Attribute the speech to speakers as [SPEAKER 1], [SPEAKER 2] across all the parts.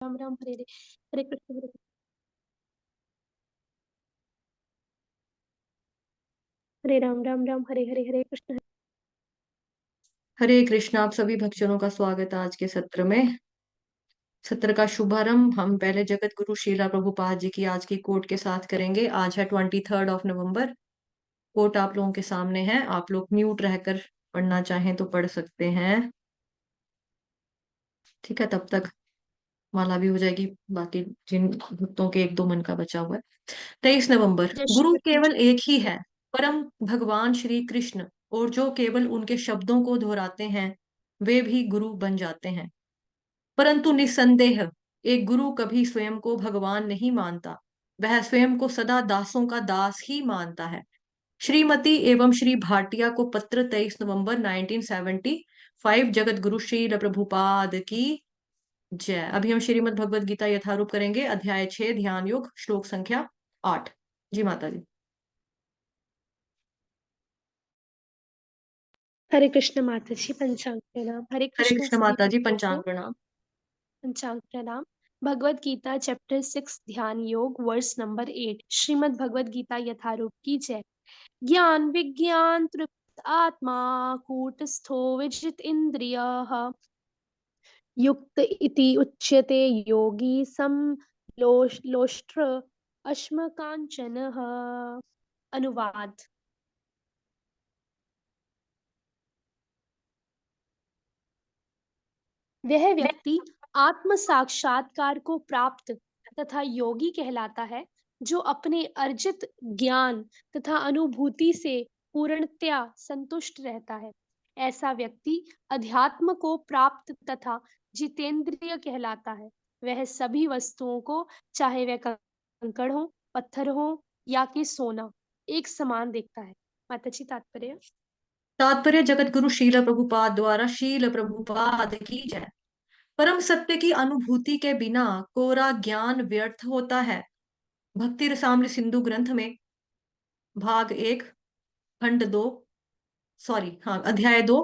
[SPEAKER 1] राम राम हरे हरे हरे कृष्ण हरे राम राम राम हरे हरे हरे कृष्ण।
[SPEAKER 2] हरे कृष्ण। आप सभी भक्तजनों का स्वागत है आज के सत्र में। सत्र का शुभारंभ हम पहले जगत गुरु शीला प्रभुपाद जी की आज की कोट के साथ करेंगे। आज है 23 नवंबर। कोट आप लोगों के सामने है। आप लोग म्यूट रहकर पढ़ना चाहें तो पढ़ सकते हैं। ठीक है, तब तक माला भी हो जाएगी। बाकी जिन भक्तों के एक दो मन का बचा हुआ है। 23 नवंबर।
[SPEAKER 1] जय श्री
[SPEAKER 2] गुरु
[SPEAKER 1] कृष्ण।
[SPEAKER 2] केवल एक ही है, परम भगवान श्री कृष्ण। और जो केवल उनके शब्दों को दोहराते हैं वे भी गुरु बन जाते हैं। परंतु निस्संदेह एक गुरु कभी स्वयं को भगवान नहीं मानता। वह स्वयं को सदा दासों का दास ही मानता है। श्रीमती एवं श्री भाटिया को पत्र 23 नवंबर 1975। जगत गुरु श्रील प्रभुपाद की जय। अभी हम श्रीमद् भगवद गीता यथारूप करेंगे। अध्याय 6 ध्यान योग श्लोक संख्या 8। जी माता जी।
[SPEAKER 1] हरे कृष्ण माता जी पंचांग प्रणाम। हरे
[SPEAKER 2] हरे
[SPEAKER 1] कृष्ण
[SPEAKER 2] कृष्ण
[SPEAKER 1] सभी
[SPEAKER 2] माता जी,
[SPEAKER 1] भक्तों को
[SPEAKER 2] पंचांग प्रणाम।
[SPEAKER 1] पंचांग प्रणाम। भगवत गीता चैप्टर 6 ध्यान योग वर्स नंबर 8। श्रीमद् भगवत गीता यथारूप की जय। ज्ञान विज्ञान तृप्त आत्मा कूटस्थो विजित इंद्रियः युक्त इति उच्यते योगी सम लोष्ट्र अश्म कांचनः। अनुवाद। वह व्यक्ति आत्म साक्षात्कार को प्राप्त तथा योगी कहलाता है जो अपने अर्जित ज्ञान तथा अनुभूति से पूर्णतया संतुष्ट रहता है। ऐसा व्यक्ति अध्यात्म को प्राप्त तथा जितेंद्रिय कहलाता है। वह सभी वस्तुओं को, चाहे वह कंकड़ हो, पत्थर हो या कि सोना, एक समान देखता है। माता जी तात्पर्य।
[SPEAKER 2] तात्पर्य जगत गुरु शील प्रभुपाद द्वारा शील प्रभुपाद की जय। परम सत्य की अनुभूति के बिना कोरा ज्ञान व्यर्थ होता है। भक्ति रसामृत सिंधु ग्रंथ में भाग 1 खंड 2, सॉरी हाँ अध्याय 2,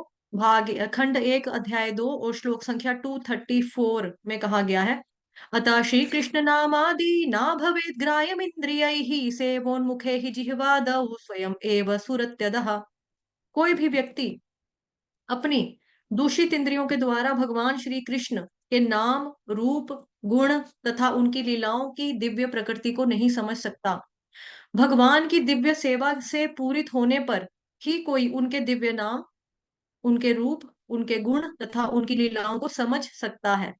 [SPEAKER 2] खंड 1 अध्याय 2 और श्लोक संख्या 234 में कहा गया है। अतः श्री कृष्ण नामादि ना भवेद ग्राह्यमिंद्रियैहि सेवोन्मुखे ही जिह्वादौ स्वयं एव सुरत्यदः। कोई भी व्यक्ति अपनी दूषित इंद्रियों के द्वारा भगवान श्री कृष्ण के नाम, रूप, गुण तथा उनकी लीलाओं की दिव्य प्रकृति को नहीं समझ सकता। भगवान की दिव्य सेवा से पूरित होने पर ही कोई उनके दिव्य नाम, उनके रूप, उनके गुण तथा उनकी लीलाओं को समझ सकता है।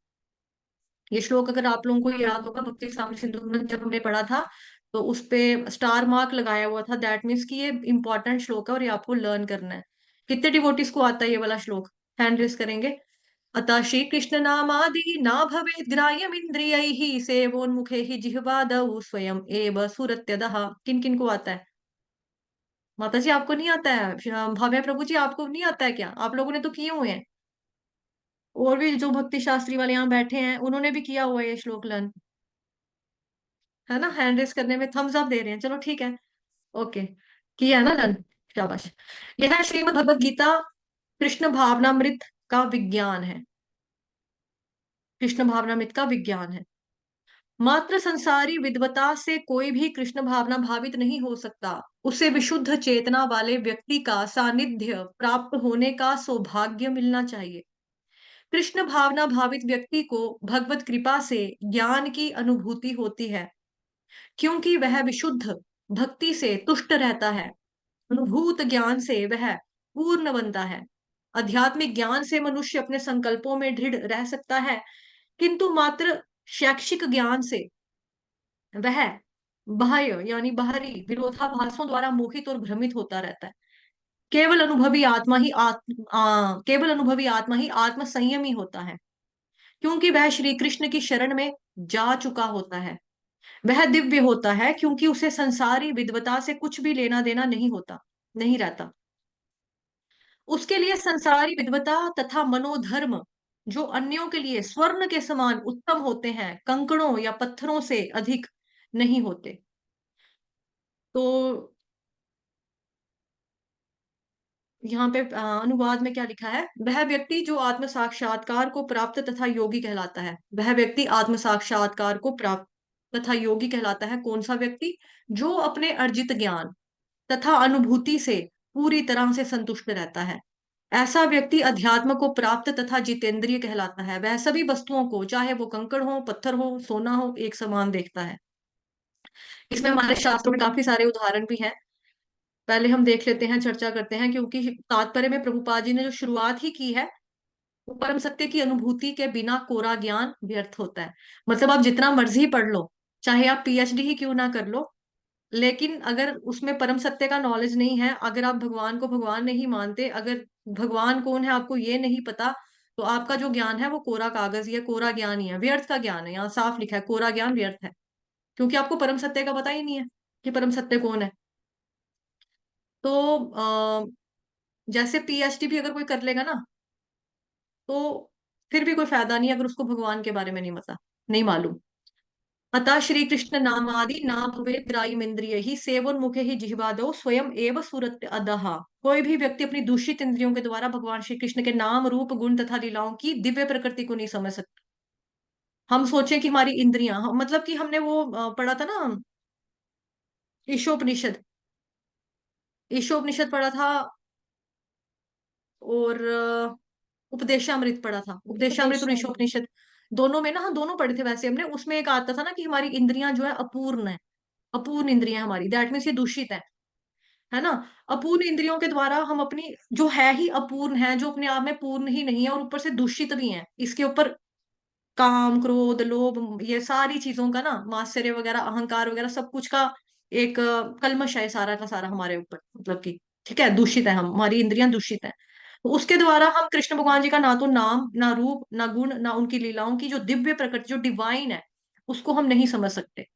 [SPEAKER 2] ये श्लोक अगर आप लोगों को याद होगा, भक्ति साम्य सिंधु में जब हमने पढ़ा था तो उस पे स्टार मार्क लगाया हुआ था। दैट मीन्स कि ये इंपॉर्टेंट श्लोक है और ये आपको लर्न करना है। कितने डिवोटीज को आता है ये वाला श्लोक? हैंड रेस करेंगे। अतः श्री कृष्ण नामादि ना भवेद ग्राह्यम इंद्रियैहि सेवोन्मुखे ही जिह्वादौ स्वयं एव सुरत्यदः। किन किन को आता है? माता जी आपको नहीं आता है? भाव्या प्रभु जी आपको नहीं आता है क्या? आप लोगों ने तो किए हुए हैं। और भी जो भक्ति शास्त्री वाले यहाँ बैठे हैं उन्होंने भी किया हुआ है ये श्लोक लर्न, है ना? हैंड रेस करने में थम्स अप दे रहे हैं। चलो ठीक है, ओके, किया है ना लर्न। शाबाश। यह है श्रीमद् भगवद गीता कृष्ण भावनामृत का विज्ञान है। कृष्ण भावनामृत का विज्ञान है। मात्र संसारी विद्वता से कोई भी कृष्ण भावना भावित नहीं हो सकता। उसे विशुद्ध चेतना वाले व्यक्ति का सानिध्य प्राप्त होने का सौभाग्य मिलना चाहिए। कृष्ण भावना भावित व्यक्ति को भगवत कृपा से ज्ञान की अनुभूति होती है, क्योंकि वह विशुद्ध भक्ति से तुष्ट रहता है। अनुभूत ज्ञान से वह पूर्ण बनता है। आध्यात्मिक ज्ञान से मनुष्य अपने संकल्पों में दृढ़ रह सकता है, किंतु मात्र शैक्षिक ज्ञान से वह बाह्य यानी बाहरी विरोधाभासों द्वारा मोहित और भ्रमित होता रहता है। केवल अनुभवी आत्मा ही आत्म संयमी होता है, क्योंकि वह श्री कृष्ण की शरण में जा चुका होता है। वह दिव्य होता है क्योंकि उसे संसारी विद्वता से कुछ भी लेना देना नहीं रहता। उसके लिए संसारी विद्वता तथा मनोधर्म, जो अन्यों के लिए स्वर्ण के समान उत्तम होते हैं, कंकड़ों या पत्थरों से अधिक नहीं होते। तो यहाँ पे अनुवाद में क्या लिखा है, वह व्यक्ति जो आत्म साक्षात्कार को प्राप्त तथा योगी कहलाता है। वह व्यक्ति आत्म साक्षात्कार को प्राप्त तथा योगी कहलाता है। कौन सा व्यक्ति? जो अपने अर्जित ज्ञान तथा अनुभूति से पूरी तरह से संतुष्ट रहता है। ऐसा व्यक्ति अध्यात्म को प्राप्त तथा जितेंद्रिय कहलाता है। वह सभी वस्तुओं को, चाहे वो कंकड़ हो, पत्थर हो, सोना हो, एक समान देखता है। इसमें हमारे शास्त्रों में काफी सारे उदाहरण भी हैं। पहले हम देख लेते हैं, चर्चा करते हैं, क्योंकि तात्पर्य में प्रभुपाद जी ने जो शुरुआत ही की है, वो परम सत्य की अनुभूति के बिना कोरा ज्ञान व्यर्थ होता है। मतलब आप जितना मर्जी पढ़ लो, चाहे आप पीएचडी ही क्यों ना कर लो, लेकिन अगर उसमें परम सत्य का नॉलेज नहीं है, अगर आप भगवान को भगवान नहीं मानते, अगर भगवान कौन है आपको ये नहीं पता, तो आपका जो ज्ञान है वो कोरा कागज या कोरा ज्ञान ही है, व्यर्थ का ज्ञान है। यहाँ साफ लिखा है कोरा ज्ञान व्यर्थ है, क्योंकि आपको परम सत्य का पता ही नहीं है कि परम सत्य कौन है। तो जैसे पीएचडी भी अगर कोई कर लेगा ना, तो फिर भी कोई फायदा नहीं अगर उसको भगवान के बारे में नहीं पता, नहीं मालूम। अतः श्री कृष्ण नामादि ना भवेत् ग्राह्यमिंद्रिय ही सेवोन्मुखे ही जिह्वादो स्वयं एव सुरत अदः। कोई भी व्यक्ति अपनी दूषित इंद्रियों के द्वारा भगवान श्री कृष्ण के नाम, रूप, गुण तथा लीलाओं की दिव्य प्रकृति को नहीं समझ सकता। हम सोचें कि हमारी इंद्रियां, मतलब कि हमने वो पढ़ा था ना, ईशोपनिषद, ईशोपनिषद पढ़ा था, और उपदेशामृत पढ़ा था। उपदेशामृत और
[SPEAKER 1] उपदेश
[SPEAKER 2] ईशोपनिषद दोनों में ना, हाँ दोनों पढ़े थे वैसे हमने। उसमें एक आता था ना कि हमारी इंद्रियां जो है अपूर्ण है, अपूर्ण इंद्रियां हमारी, दैट मीन्स ये दूषित है ना। अपूर्ण इंद्रियों के द्वारा हम अपनी, जो है ही अपूर्ण है, जो अपने आप में पूर्ण ही नहीं है और ऊपर से दूषित भी है, इसके ऊपर काम, क्रोध, लोभ, ये सारी चीजों का ना, मात्सर्य वगैरह, अहंकार वगैरह, सब कुछ का एक कल्मश है सारा का सारा हमारे ऊपर, मतलब कि ठीक है, दूषित है, हम हमारी इंद्रियां दूषित है। तो उसके द्वारा हम कृष्ण भगवान जी का ना तो नाम, ना रूप, ना गुण, ना उनकी लीलाओं की जो दिव्य प्रकृति, जो डिवाइन है, उसको हम नहीं समझ सकते।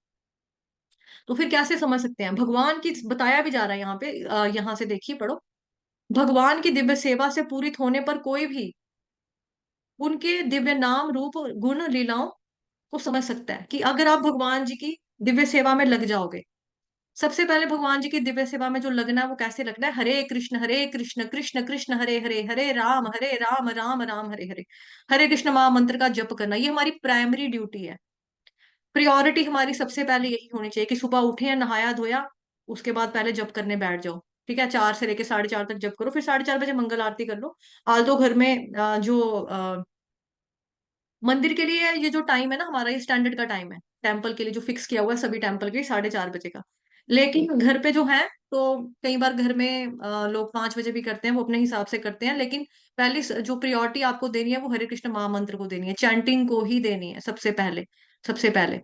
[SPEAKER 2] तो फिर कैसे समझ सकते हैं भगवान की? बताया भी जा रहा है यहाँ पे, यहाँ से देखिए, पढ़ो। भगवान की दिव्य सेवा से पूरित होने पर कोई भी उनके दिव्य नाम, रूप, गुण, लीलाओं को समझ सकता है। कि अगर आप भगवान जी की दिव्य सेवा में लग जाओगे, सबसे पहले भगवान जी की दिव्य सेवा में जो लगना है वो कैसे लगना है? हरे कृष्ण कृष्ण कृष्ण हरे हरे, हरे राम राम राम हरे हरे, हरे कृष्ण महामंत्र का जप करना, ये हमारी प्राइमरी ड्यूटी है। प्रियोरिटी हमारी सबसे पहले यही होनी चाहिए कि सुबह उठे, नहाया धोया, उसके बाद पहले जप करने बैठ जाओ। ठीक है, 4 से लेके 4:30 तक जप करो, फिर 4:30 बजे मंगल आरती कर लो। आल्दो घर में जो मंदिर के लिए ये जो टाइम है ना हमारा, ये स्टैंडर्ड का टाइम है टेम्पल के लिए, जो फिक्स किया हुआ है सभी टेम्पल के लिए, 4:30 बजे का। लेकिन घर पे जो है, तो कई बार घर में लोग 5 बजे भी करते हैं, वो अपने हिसाब से करते हैं। लेकिन पहली जो प्रियोरिटी आपको देनी है वो हरे कृष्ण महामंत्र को देनी है, चैंटिंग को ही देनी है सबसे पहले, सबसे पहले।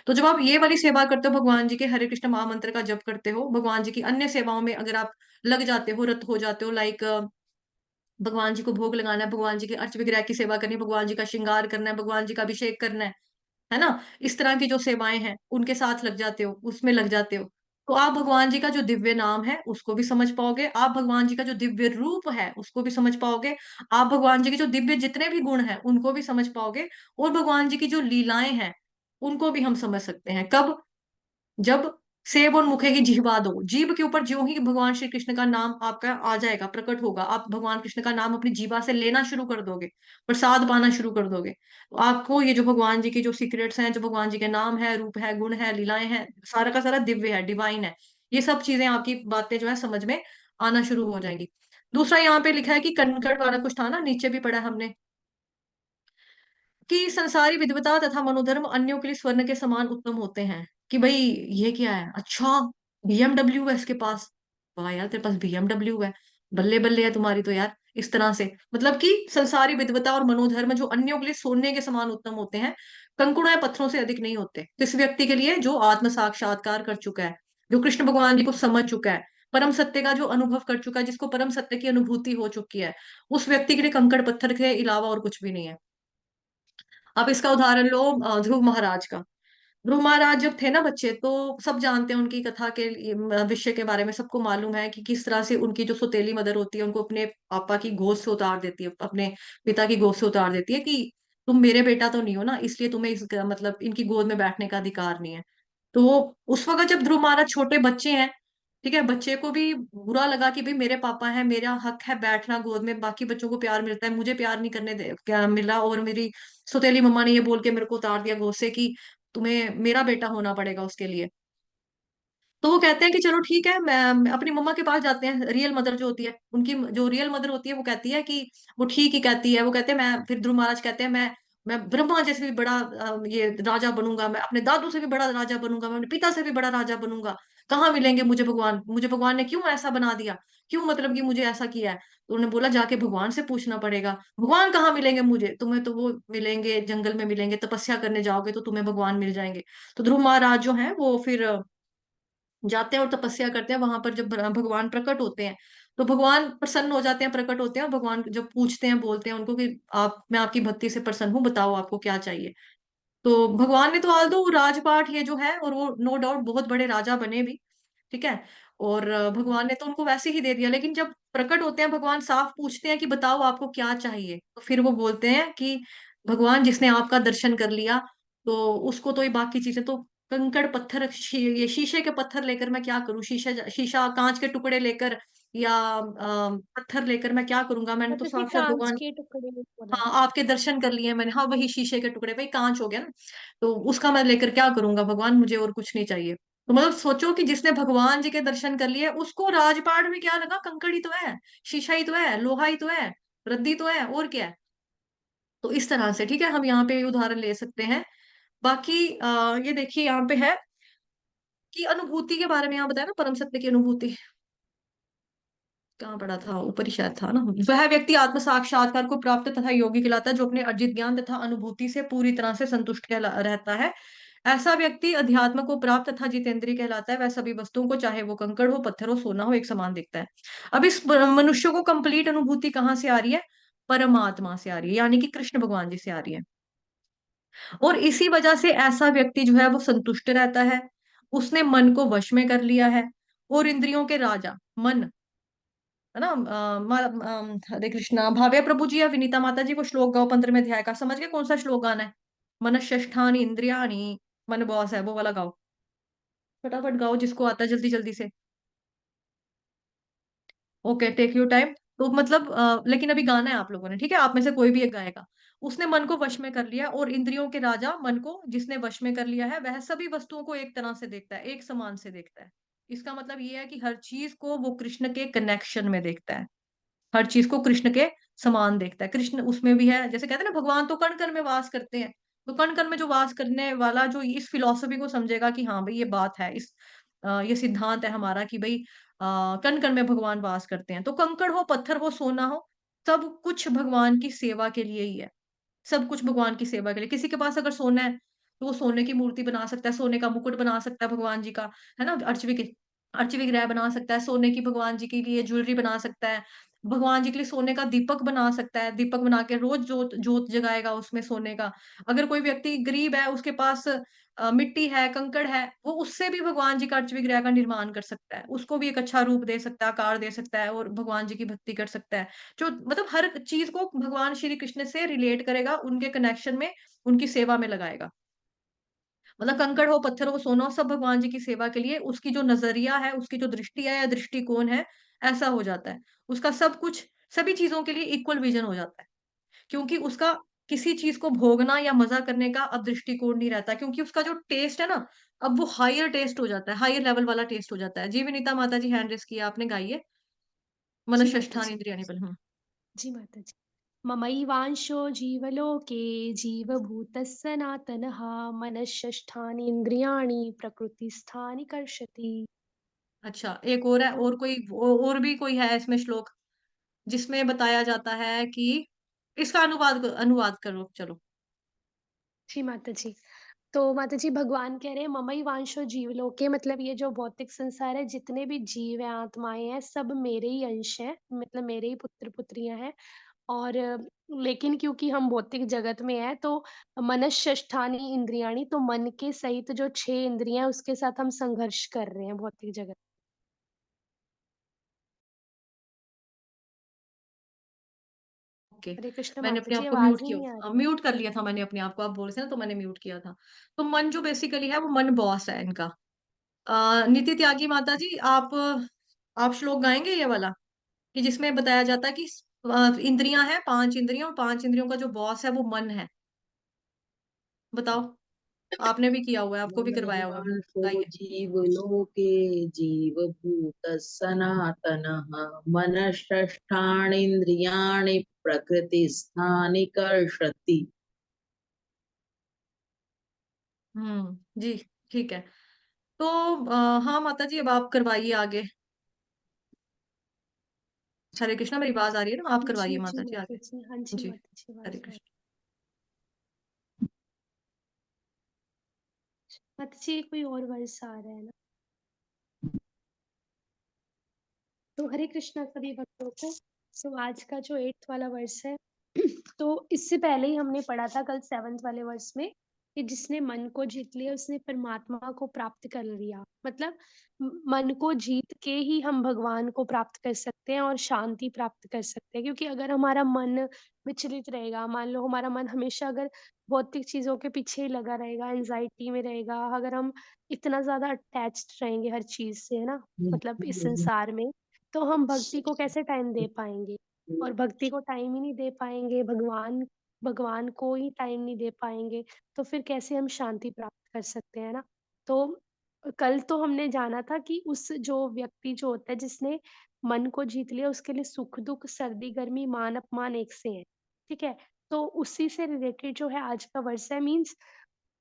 [SPEAKER 2] तो जब आप ये वाली सेवा करते हो, भगवान जी के हरे कृष्ण महामंत्र का जप करते हो, भगवान जी की अन्य सेवाओं में अगर आप लग जाते हो, रत हो जाते हो, लाइक भगवान जी को भोग लगाना है, भगवान जी के अर्च विग्रह की सेवा करनी है, भगवान जी का श्रृंगार करना है, भगवान जी का अभिषेक करना है ना, इस तरह की जो सेवाएं हैं उनके साथ लग जाते हो, उसमें लग जाते हो, तो आप भगवान जी का जो दिव्य नाम है उसको भी समझ पाओगे, आप भगवान जी का जो दिव्य रूप है उसको भी समझ पाओगे, आप भगवान जी के जो दिव्य जितने भी गुण हैं उनको भी समझ पाओगे, और भगवान जी की जो लीलाएं हैं उनको भी हम समझ सकते हैं। कब? जब सेब और मुखे की जिह्वा दो, जीभ के ऊपर ज्यों ही भगवान श्री कृष्ण का नाम आपका आ जाएगा, प्रकट होगा, आप भगवान कृष्ण का नाम अपनी जीभा से लेना शुरू कर दोगे, प्रसाद पाना शुरू कर दोगे, तो आपको ये जो भगवान जी की जो सीक्रेट्स हैं, जो भगवान जी के नाम है, रूप है, गुण है, लीलाएं हैं, सारा का सारा दिव्य है, डिवाइन है, ये सब चीजें आपकी बातें जो है समझ में आना शुरू हो जाएंगी। दूसरा यहाँ पे लिखा है कि कनकड़ वाला कुछ था ना, नीचे भी पढ़ा हमने, कि संसारी विद्वता तथा मनोधर्म अन्यों के लिए स्वर्ण के समान उत्तम होते हैं। कि भाई ये क्या है? अच्छा, बीएमडब्ल्यू है इसके पास। वाह यार, तेरे पास बीएमडब्ल्यू है, बल्ले बल्ले है तुम्हारी तो यार। इस तरह से मतलब कि संसारी विद्वता और मनोधर्म जो अन्यों के लिए सोने के समान उत्तम होते हैं, कंकुड़ों या पत्थरों से अधिक नहीं होते। किस व्यक्ति के लिए? जो आत्म साक्षात्कार कर चुका है, जो कृष्ण भगवान जी को समझ चुका है, परम सत्य का जो अनुभव कर चुका है, जिसको परम सत्य की अनुभूति हो चुकी है, उस व्यक्ति के लिए कंकड़ पत्थर के अलावा और कुछ भी नहीं है। आप इसका उदाहरण लो ध्रुव महाराज का। ध्रुव महाराज जब थे ना बच्चे, तो सब जानते हैं उनकी कथा के विषय के बारे में, सबको मालूम है कि किस तरह से उनकी जो सौतेली मदर होती है उनको अपने पापा की गोद से उतार देती है, अपने पिता की गोद से उतार देती है कि तुम मेरे बेटा तो नहीं हो ना, इसलिए तुम्हें मतलब इनकी गोद में बैठने का अधिकार नहीं है। तो उस वक्त जब ध्रुव महाराज छोटे बच्चे हैं, ठीक है, बच्चे को भी बुरा लगा कि भाई मेरे पापा है, मेरा हक है बैठना गोद में, बाकी बच्चों को प्यार मिलता है, मुझे प्यार नहीं करने दे क्या मिला, और मेरी सौतेली मम्मा ने ये बोल के मेरे को उतार दिया गोद से कि तुम्हें मेरा बेटा होना पड़ेगा उसके लिए। तो वो कहते हैं कि चलो ठीक है, मैं अपनी मम्मा के पास जाते हैं, रियल मदर जो होती है उनकी, जो रियल मदर होती है वो कहती है कि वो ठीक ही कहती है। वो कहते हैं मैं, फिर ध्रुव महाराज कहते हैं मैं ब्रह्मा जैसे भी बड़ा ये राजा बनूंगा, मैं अपने दादू से भी बड़ा राजा बनूंगा, मैं अपने पिता से भी बड़ा राजा बनूंगा। कहाँ मिलेंगे मुझे भगवान, मुझे भगवान ने क्यों ऐसा बना दिया, क्यों मतलब कि मुझे ऐसा किया है। तो उन्होंने बोला जाके भगवान से पूछना पड़ेगा, भगवान कहाँ मिलेंगे मुझे, तुम्हें तो वो मिलेंगे जंगल में मिलेंगे, तपस्या करने जाओगे तो तुम्हें भगवान मिल जाएंगे। तो ध्रुव महाराज जो है वो फिर जाते हैं और तपस्या करते हैं, वहां पर जब भगवान प्रकट होते हैं तो भगवान प्रसन्न हो जाते हैं, प्रकट होते हैं, और भगवान जब पूछते हैं, बोलते हैं उनको कि आप, मैं आपकी भक्ति से प्रसन्न हूँ, बताओ आपको क्या चाहिए। तो भगवान ने तो हाल दो राजपाट ये जो है, और वो नो डाउट बहुत बड़े राजा बने भी, ठीक है। और भगवान ने तो उनको वैसे ही दे दिया, लेकिन जब प्रकट होते हैं भगवान साफ पूछते हैं कि बताओ आपको क्या चाहिए, तो फिर वो बोलते हैं कि भगवान जिसने आपका दर्शन कर लिया तो उसको तो ये बाकी चीजें तो, कंकड़ पत्थर ये शीशे के पत्थर लेकर मैं क्या करूं, शीशा शीशा कांच के टुकड़े लेकर या पत्थर लेकर मैं क्या करूंगा, मैंने तो
[SPEAKER 1] मतलब कि
[SPEAKER 2] साक्षात
[SPEAKER 1] कांच
[SPEAKER 2] भगवान,
[SPEAKER 1] के टुकड़े बोला।
[SPEAKER 2] हाँ आपके दर्शन कर लिए मैंने, हाँ वही शीशे के टुकड़े, भाई कांच हो गया ना, तो उसका मैं लेकर क्या करूंगा भगवान, मुझे और कुछ नहीं चाहिए। तो मतलब सोचो कि जिसने भगवान जी के दर्शन कर लिए उसको राजपाट में क्या लगा, कंकड़ ही तो है, शीशा ही तो है, लोहा ही तो है, रद्दी तो है, और क्या है। तो इस तरह से ठीक है, हम यहाँ पे उदाहरण ले सकते हैं। बाकी ये देखिए यहाँ पे है कि अनुभूति के बारे में यहाँ बताया ना, परम सत्य की अनुभूति कहाँ पढ़ा था, ऊपर ही शायद था ना। वह व्यक्ति आत्म साक्षात्कार को प्राप्त तथा योगी कहलाता है जो अपने अर्जित ज्ञान तथा अनुभूति से पूरी तरह से संतुष्ट रहता है। ऐसा व्यक्ति अध्यात्म को प्राप्त तथा जितेंद्रिय कहलाता है। वह सभी वस्तुओं को, चाहे वो कंकड़ हो, पत्थर हो, सोना हो, एक समान दिखता है। अब इस मनुष्य को कंप्लीट अनुभूति कहाँ से आ रही है, परमात्मा से आ रही है, यानी कि कृष्ण भगवान जी से आ रही है। और इसी वजह से ऐसा व्यक्ति जो है वो संतुष्ट रहता है, उसने मन को वश में कर लिया है, और इंद्रियों के राजा मन, है ना। हरे कृष्णा, भावे प्रभु जी या विनीता माता जी, वो श्लोक गाओ 15वें अध्याय का, समझ गए कौन सा श्लोक गाना है। मनष्ठानी इंद्रियाणी, मन बॉस है वो वाला गाओ, फटाफट गाओ जिसको आता है जल्दी जल्दी से। Okay, take you time. तो मतलब लेकिन अभी गाना है आप लोगों ने, ठीक है, आप में से कोई भी एक गाएगा। उसने मन को वश में कर लिया, और इंद्रियों के राजा मन को जिसने वश में कर लिया है, वह सभी वस्तुओं को एक तरह से देखता है, एक समान से देखता है। इसका मतलब ये है कि हर चीज को वो कृष्ण के कनेक्शन में देखता है, हर चीज को कृष्ण के समान देखता है। कृष्ण उसमें भी है, जैसे कहते हैं ना भगवान तो कण कण में वास करते हैं। तो कण कण में जो वास करने वाला जो इस फिलॉसफी को समझेगा कि हाँ भाई ये बात है, इस ये सिद्धांत है हमारा कि भाई कण कण में भगवान वास करते हैं। तो कंकड़ हो, पत्थर हो, सोना हो, सब कुछ भगवान की सेवा के लिए ही है। सब कुछ भगवान की सेवा के लिए। किसी के पास अगर सोना है तो वो सोने की मूर्ति बना सकता है, सोने का मुकुट बना सकता है भगवान जी का, है ना, अर्च विग्रह बना सकता है, सोने की भगवान जी के लिए ज्वेलरी बना सकता है, भगवान जी के लिए सोने का दीपक बना सकता है, दीपक बना के रोज जोत जोत जगाएगा उसमें सोने का। अगर कोई व्यक्ति गरीब है, उसके पास मिट्टी है, कंकड़ है, वो उससे भी भगवान जी का अर्च विग्रह का निर्माण कर सकता है, उसको भी एक अच्छा रूप दे सकता है, आकार दे सकता है, और भगवान जी की भक्ति कर सकता है। जो मतलब हर चीज को भगवान श्री कृष्ण से रिलेट करेगा, उनके कनेक्शन में, उनकी सेवा में लगाएगा। मतलब कंकड़ हो, पत्थर हो, सोना हो, सब भगवान जी की सेवा के लिए, उसकी जो नजरिया है, उसकी जो दृष्टि है या दृष्टिकोण है, ऐसा हो जाता है। उसका सब कुछ सभी चीजों के लिए इक्वल विजन हो जाता है, क्योंकि उसका किसी चीज को भोगना या मजा करने का अब दृष्टिकोण नहीं रहता, क्योंकि उसका जो टेस्ट है ना, अब वो हायर टेस्ट हो जाता है, हायर लेवल वाला टेस्ट हो जाता है। जी विनीता माता जी हैंड रेस किया आपने, गाइए।
[SPEAKER 1] जी माता
[SPEAKER 2] मनष्ठान
[SPEAKER 1] जी।
[SPEAKER 2] इंद्रियाणि बल।
[SPEAKER 1] जी माता जी। ममैवांशो जीवलोके जीवभूतः सनातनः मनःषष्ठानीन्द्रियाणि प्रकृतिस्थानि कर्षति।
[SPEAKER 2] अच्छा, एक और है, और कोई और भी कोई है इसमें श्लोक जिसमें बताया जाता है कि, इसका अनुवाद करो चलो।
[SPEAKER 1] जी माता जी। तो माता जी भगवान कह रहे हैं ममैवांशो जीवलोके, मतलब ये जो भौतिक संसार है, जितने भी जीव हैं, आत्माएँ हैं, सब मेरे ही अंश हैं, मतलब मेरे ही पुत्र-पुत्रियाँ हैं। और लेकिन क्योंकि हम भौतिक जगत में हैं तो मनःषष्ठानि इंद्रियाणि, तो मन के सहित जो 6 इंद्रियाँ हैं उसके साथ हम संघर्ष कर रहे हैं भौतिक जगत।
[SPEAKER 2] ओके,
[SPEAKER 1] हरे कृष्ण
[SPEAKER 2] मैंने
[SPEAKER 1] माता
[SPEAKER 2] अपने
[SPEAKER 1] जी,
[SPEAKER 2] आप को
[SPEAKER 1] आवाज़
[SPEAKER 2] म्यूट
[SPEAKER 1] ही नहीं आ
[SPEAKER 2] किया,
[SPEAKER 1] रही है।
[SPEAKER 2] म्यूट कर लिया था मैंने अपने आप को, आप बोल रहे थे ना तो मैंने म्यूट किया था। तो मन जो बेसिकली है वो मन बॉस है इनका, नीति त्यागी माता जी, आप श्लोक गाएंगे ये वाला, कि जिसमें बताया जाता है कि इंद्रियां हैं, 5 इंद्रियां, और 5 इंद्रियों का जो बॉस है वो मन है। बताओ, आपने भी किया हुआ है, आपको भी करवाया होगा।
[SPEAKER 3] मनमेवांशो
[SPEAKER 2] बताइए।
[SPEAKER 3] जीवलोके जीवभूतः सनातनः मनःषष्ठानीन्द्रियाणि प्रकृतिस्थानि कर्षति।
[SPEAKER 2] जी, ठीक है। तो हाँ माता जी, अब आप करवाइए आगे। हरे कृष्णा, मेरी आवाज आ रही है ना? आप
[SPEAKER 1] जी,
[SPEAKER 2] करवाइए
[SPEAKER 1] जी
[SPEAKER 2] माता जी
[SPEAKER 1] माता
[SPEAKER 2] आगे।
[SPEAKER 1] जी। हाँ जी
[SPEAKER 2] जी,
[SPEAKER 1] माता जी,
[SPEAKER 2] हरे
[SPEAKER 1] आवाज़ आ रही
[SPEAKER 2] कृष्ण।
[SPEAKER 1] माता जी, कोई और वर्ष आ रहा है ना? तो हरे कृष्णा सभी भक्तों को। तो आज का जो 8th वाला वर्ष है, तो इससे पहले ही हमने पढ़ा था कल 7th वाले वर्ष में, कि जिसने मन को जीत लिया उसने परमात्मा को प्राप्त कर लिया। मतलब मन को जीत के ही हम भगवान को प्राप्त कर सकते हैं और शांति प्राप्त कर सकते हैं। क्योंकि अगर हमारा मन विचलित रहेगा, मान लो हमारा मन हमेशा अगर भौतिक चीज़ों के पीछे ही लगा रहेगा, एंग्ज़ायटी में रहेगा, अगर हम इतना ज़्यादा अटैच्ड रहेंगे हर चीज़ से, है ना? मतलब इस संसार में, तो हम भक्ति को कैसे टाइम दे पाएँगे? और भक्ति को टाइम ही नहीं दे पाएँगे, भगवान भगवान को ही टाइम नहीं दे पाएँगे, तो फिर कैसे हम शांति प्राप्त कर सकते हैं ना? तो कल तो हमने जाना था कि उस जो व्यक्ति जो होता है जिसने मन को जीत लिया उसके लिए सुख-दुःख, सर्दी-गर्मी, मान-अपमान एक से हैं, ठीक है? तो उसी से रिलेटेड जो है आज का वर्ष है, मीन्स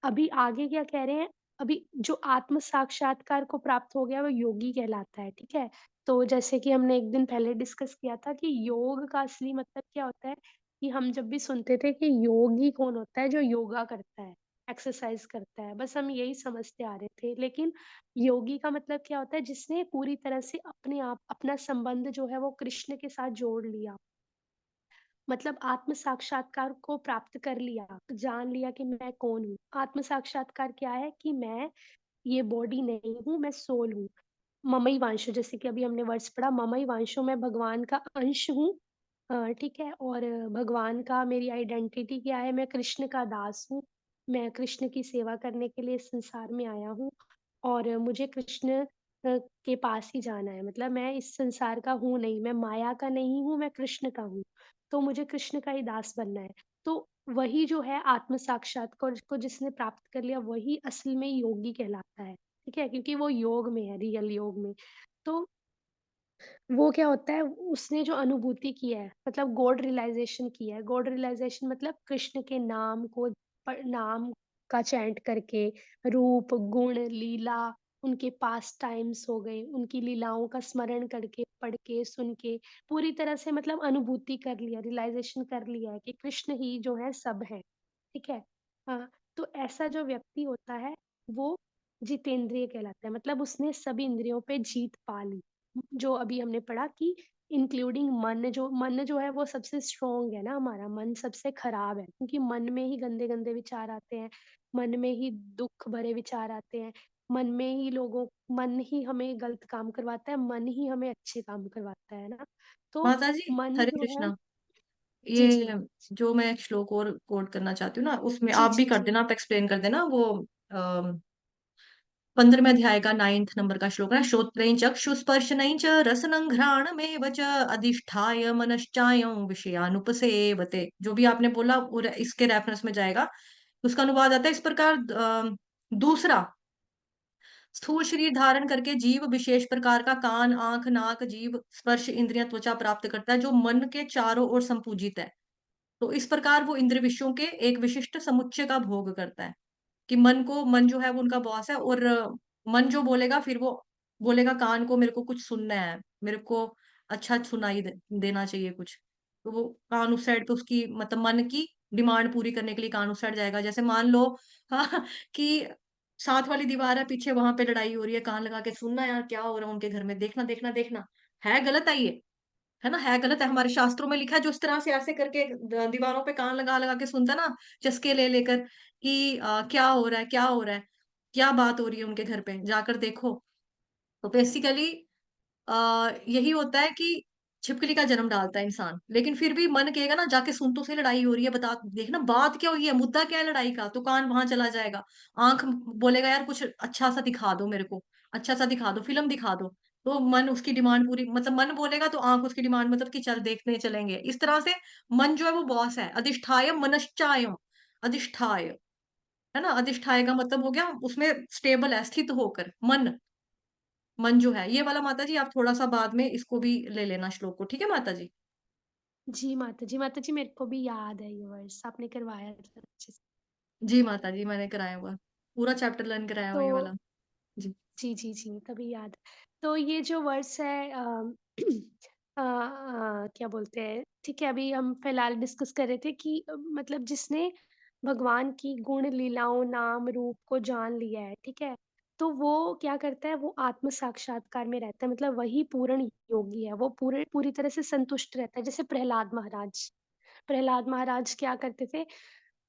[SPEAKER 1] अभी आगे क्या कह रहे हैं, अभी जो आत्म साक्षात्कार को प्राप्त हो गया वो योगी कहलाता है, ठीक है? तो जैसे कि हमने एक दिन पहले डिस्कस किया था कि योग का असली मतलब क्या होता है, कि हम जब भी सुनते थे कि योगी कौन होता है, जो योगा करता है, एक्सरसाइज़ करता है, बस हम यही समझते आ रहे थे। लेकिन योगी का मतलब क्या होता है, जिसने पूरी तरह से अपने आप अपना संबंध जो है वो कृष्ण के साथ जोड़ लिया। मतलब आत्म साक्षात्कार को प्राप्त कर लिया, जान लिया कि मैं कौन हूँ। आत्म साक्षात्कार क्या है कि मैं ये बॉडी नहीं हूँ, मैं सोल हूँ। ममैवांशो, जैसे कि अभी हमने वर्ड्स पढ़ा, ममैवांशो, मैं भगवान का अंश हूँ। ठीक है? और भगवान का मेरी आइडेंटिटी क्या है, मैं कृष्ण का दास हूँ। मैं कृष्ण की सेवा करने के लिए इस संसार में आया हूँ और मुझे कृष्ण के पास ही जाना है। मतलब मैं इस संसार का हूँ नहीं, मैं माया का नहीं हूँ, मैं कृष्ण का हूँ। तो मुझे कृष्ण का ही दास बनना है। तो वही जो है आत्म साक्षात्कार को जिसने प्राप्त कर लिया, वही असल में योगी कहलाता है। ठीक है? क्योंकि वो योग में है, रियल योग में। तो वो क्या होता है, उसने जो अनुभूति की है, मतलब गॉड रियलाइज़ेशन की है। गॉड रियलाइज़ेशन मतलब कृष्ण के नाम को नाम का चैंट करके, रूप, गुण, लीला, उनके पास्ट टाइम्स हो गए, उनकी लीलाओं का स्मरण करके, पढ़ के, सुन के, पूरी तरह से मतलब अनुभूति कर लिया, रियलाइज़ेशन कर लिया है कि कृष्ण ही जो है सब है। ठीक है? हाँ, तो ऐसा जो व्यक्ति होता है, वो जितेंद्रिय कहलाता है। मतलब उसने सभी इंद्रियों पे जीत पा ली। जो अभी हमने पढ़ा कि इंक्लूडिंग मन जो है वो सबसे स्ट्रॉन्ग है ना, हमारा मन सबसे खराब है, क्योंकि मन में ही गंदे-गंदे विचार आते हैं, मन में ही दुःख भरे विचार आते हैं, मन ही हमें गलत काम करवाता है, मन ही हमें अच्छे काम करवाता है ना? तो
[SPEAKER 2] माता जी,
[SPEAKER 1] मन
[SPEAKER 2] हरे
[SPEAKER 1] जो है।
[SPEAKER 2] कृष्णा।
[SPEAKER 1] जी, जी
[SPEAKER 2] ये
[SPEAKER 1] माता जी।
[SPEAKER 2] जो मैं एक श्लोक और कोट करना चाहती हूँ ना, उसमें
[SPEAKER 1] जी,
[SPEAKER 2] आप भी
[SPEAKER 1] जी,
[SPEAKER 2] कर
[SPEAKER 1] जी।
[SPEAKER 2] देना, आप एक्सप्लेन कर देना वो। 15वें अध्याय का 9th नंबर का श्लोक है। श्रोत्रें चक्षुस्पर्शनं च रसनं घ्राणमेव च अधिष्ठाय मनश्चायं विषयानुपसेवते। जो भी आपने बोला और इसके रेफरेंस में जाएगा, उसका अनुवाद आता है इस प्रकार। दूसरा, स्थूल शरीर धारण करके जीव विशेष प्रकार का कान, आंख, नाक, जीभ, स्पर्श इंद्रियां, त्वचा प्राप्त करता है, जो मन के चारों ओर संपूजित है। तो इस प्रकार वो इंद्र विषयों के एक विशिष्ट समुच्चय का भोग करता है। कि मन जो है वो उनका बॉस है, और मन जो बोलेगा फिर वो बोलेगा कान को, मेरे को कुछ सुनना है, मेरे को अच्छा सुनाई देना चाहिए कुछ। तो वो कान उस साइड पे उसकी, मतलब मन की डिमांड पूरी करने के लिए कान उस साइड जाएगा। जैसे मान लो हाँ, कि साथ वाली दीवार है पीछे, वहां पे लड़ाई हो रही है, कान लगा के सुनना यार क्या हो रहा है उनके घर में, देखना देखना देखना। है गलत है ये, है ना? है गलत है, हमारे शास्त्रों में लिखा है। जो इस तरह से ऐसे करके दीवारों पे कान लगा लगा के सुनता है ना, चस्के ले लेकर, कि क्या हो रहा है, क्या हो रहा है, क्या बात हो रही है उनके घर पे, जाकर देखो। तो बेसिकली यही होता है कि छिपकली का जन्म डालता है इंसान, लेकिन फिर भी मन कहेगा ना, जाके सुन तो सही, लड़ाई हो रही है, बता देखना बात क्या हुई है, मुद्दा क्या है लड़ाई का, तो कान वहां चला जाएगा। आंख बोलेगा यार कुछ अच्छा सा दिखा दो मेरे को, अच्छा सा दिखा दो, फिल्म दिखा दो। तो मन उसकी डिमांड पूरी, मतलब मन बोलेगा तो आंख उसकी डिमांड, मतलब कि चल देखने चलेंगे। इस तरह से मन जो है वो बॉस है। अधिष्ठाय मनश्चायम, अधिष्ठाय, है ना, अधिष्ठाय का मतलब हो गया उसमें स्टेबल है, स्थित होकर। मन, मन जो है ये वाला, माता जी आप थोड़ा सा बाद में इसको भी ले लेना श्लोक को, ठीक है माता जी।
[SPEAKER 1] जी माता जी, माता जी मेरे को भी याद है ये वर्ड्स, आपने करवाया था अच्छे से।
[SPEAKER 2] जी माता जी, मैंने कराया हुआ, पूरा चैप्टर लर्न कराया हुआ
[SPEAKER 1] तो
[SPEAKER 2] ये वाला। जी।
[SPEAKER 1] जी, जी, जी, तभी याद। तो ये जो वर्ड्स है क्या बोलते हैं, ठीक है, अभी हम फिलहाल डिस्कस कर रहे थे कि मतलब जिसने भगवान की गुण, लीलाओं, नाम, रूप को जान लिया है, ठीक है? तो वो क्या करता है, वो आत्म साक्षात्कार में रहता है, मतलब वही पूर्ण योगी है, वो पूरी तरह से संतुष्ट रहता है। जैसे प्रहलाद महाराज, प्रहलाद महाराज क्या करते थे,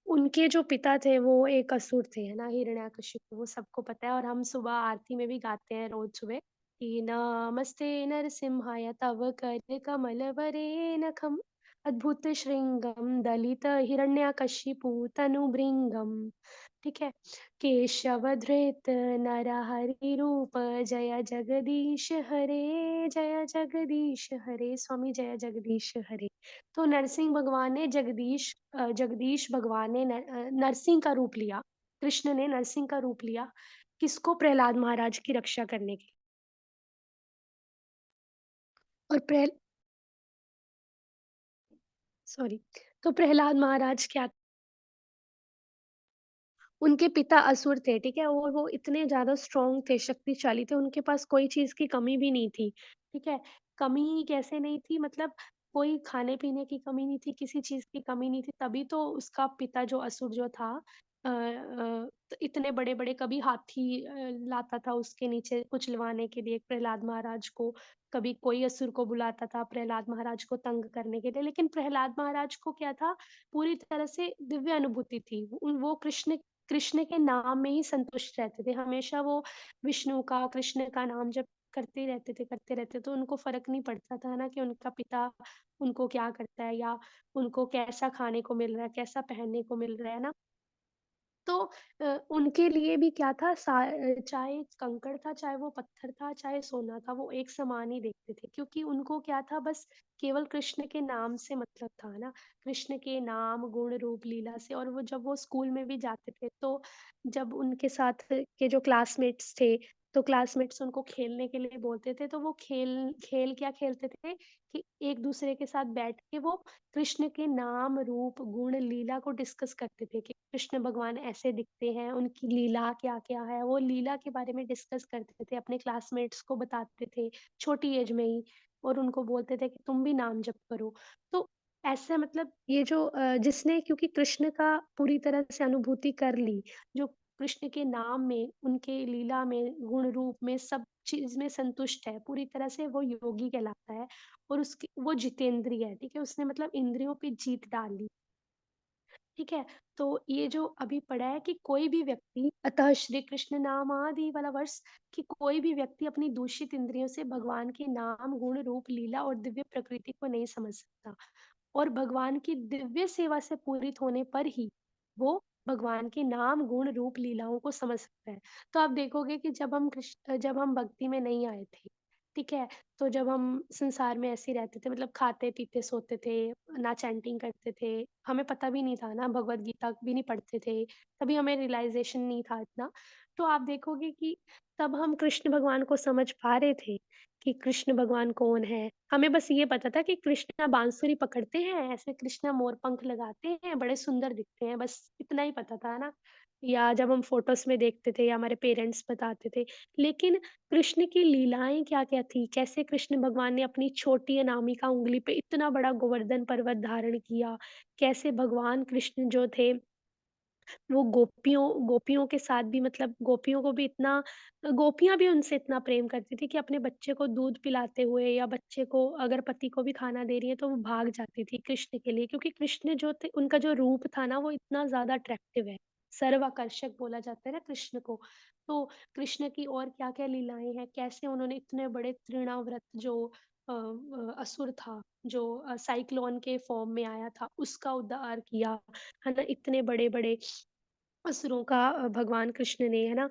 [SPEAKER 1] उनके जो पिता थे वो एक असुर थे, है ना? हिरण्याकशिपु, वो सबको पता है और हम सुबह आरती में भी गाते हैं रोज़ सुबह कि नमस्ते नरसिंहाय तव कर कमल वरेनखम अद्भुत श्रृंगम दलित हिरण्यकशिपु तनु भृंगम। ठीक है? केशवधृत नरहरि रूप जय जगदीश हरे, जय जगदीश हरे, स्वामी जय जगदीश हरे। तो नरसिंह भगवान ने जगदीश भगवान ने नरसिंह का रूप लिया। कृष्ण ने नरसिंह का रूप लिया, किसको? प्रहलाद महाराज की रक्षा करने के लिए। और सॉरी, तो प्रहलाद महाराज क्या, उनके पिता असुर थे, ठीक है? और वो इतने ज़्यादा स्ट्रॉन्ग थे, शक्तिशाली थे, उनके पास कोई चीज़ की कमी भी नहीं थी, ठीक है? कमी कैसे नहीं थी, मतलब कोई खाने-पीने की कमी नहीं थी, किसी चीज़ की कमी नहीं थी, तभी तो उसका पिता जो असुर जो था तो इतने बड़े-बड़े, कभी हाथी लाता था उसके नीचे कुचलवाने के लिए प्रहलाद महाराज को, कभी कोई असुर को बुलाता था प्रहलाद महाराज को तंग करने के लिए, लेकिन प्रहलाद महाराज को क्या था, पूरी तरह से दिव्य अनुभूति थी। वो कृष्ण के नाम में ही संतुष्ट रहते थे। हमेशा वो विष्णु का, कृष्ण का नाम जप करते रहते, तो उनको फ़र्क नहीं पड़ता था ना कि उनका पिता उनको क्या करता है या उनको कैसा खाने को मिल रहा है, कैसा पहनने को मिल रहा है ना। तो उनके लिए भी क्या था, चाहे कंकड़ था, चाहे वो पत्थर था, चाहे सोना था, वो एक समान ही देखते थे क्योंकि उनको क्या था, बस केवल कृष्ण के नाम से मतलब था ना, कृष्ण के नाम, गुण, रूप, लीला से। और वो जब वो स्कूल में भी जाते थे, तो जब उनके साथ के जो क्लासमेट्स थे, तो क्लासमेट्स उनको खेलने के लिए बोलते थे, तो वो खेल खेल क्या खेलते थे कि एक-दूसरे के साथ बैठ के वो कृष्ण के नाम, रूप, गुण, लीला को डिस्कस करते थे कि कृष्ण भगवान ऐसे दिखते हैं, उनकी लीला क्या-क्या है, वो लीला के बारे में डिस्कस करते थे, अपने क्लासमेट्स को बताते थे, छोटी एज में ही, और उनको बोलते थे कि तुम भी नाम जप करो। तो ऐसा, मतलब ये जो जिसने, क्योंकि कृष्ण का पूरी तरह से अनुभूति कर ली, जो कृष्ण के नाम में, उनके लीला में, गुण रूप में, सब चीज़ में संतुष्ट है, पूरी तरह से वो योगी कहलाता है। और उसकी वो जितेंद्रिय है, ठीक है? उसने मतलब इंद्रियों पे जीत डाल ली, ठीक है? तो ये जो अभी पढ़ा है कि कोई भी व्यक्ति, अतः श्री कृष्ण नामादि वाला वर्ष, कि कोई भी व्यक्ति अपनी दूषित इंद्रियों से भगवान के नाम, गुण, रूप, लीला और दिव्य प्रकृति को नहीं समझ सकता। और भगवान की दिव्य सेवा से पूरित होने पर ही वो भगवान के नाम, गुण, रूप, लीलाओं को समझ सकता है। तो आप देखोगे कि जब हम भक्ति में नहीं आए थे, ठीक है? तो जब हम संसार में ऐसे ही रहते थे, मतलब खाते-पीते, सोते थे, ना चैंटिंग करते थे, हमें पता भी नहीं था ना, भगवद गीता भी नहीं पढ़ते थे, तभी हमें रियलाइज़ेशन नहीं था इतना। तो आप देखोगे कि तब हम कृष्ण भगवान को समझ पा रहे थे कि कृष्ण भगवान कौन है। हमें बस ये पता था कि कृष्णा बांसुरी पकड़ते हैं, ऐसे कृष्णा मोर पंख लगाते हैं, बड़े सुंदर दिखते हैं, बस इतना ही पता था ना। या जब हम फ़ोटोज़ में देखते थे या हमारे पेरेंट्स बताते थे। लेकिन कृष्ण की लीलाएँ क्या-क्या थी? कैसे कृष्ण भगवान ने अपनी छोटी अनामिका उँगली पे इतना बड़ा गोवर्धन पर्वत धारण किया? कैसे भगवान कृष्ण जो थे, वो गोपियों गोपियों के साथ भी, मतलब गोपियों को भी इतना, गोपियाँ भी उनसे इतना प्रेम करती थी कि अपने बच्चे को दूध पिलाते हुए या बच्चे को अगर पति को भी खाना दे रही है, तो वो भाग जाती थी कृष्ण के लिए, क्योंकि कृष्ण जो थे, उनका जो रूप था ना, वो इतना ज़्यादा अट्रैक्टिव है। सर्वाकर्षक बोला जाता है ना कृष्ण को। तो कृष्ण की और क्या-क्या लीलाएँ हैं, कैसे उन्होंने इतने बड़े तृणाव्रत जो असुर था जो साइक्लोन के फॉर्म में आया था, उसका उद्धार किया, है ना? इतने बड़े-बड़े असुरों का भगवान कृष्ण ने, है ना,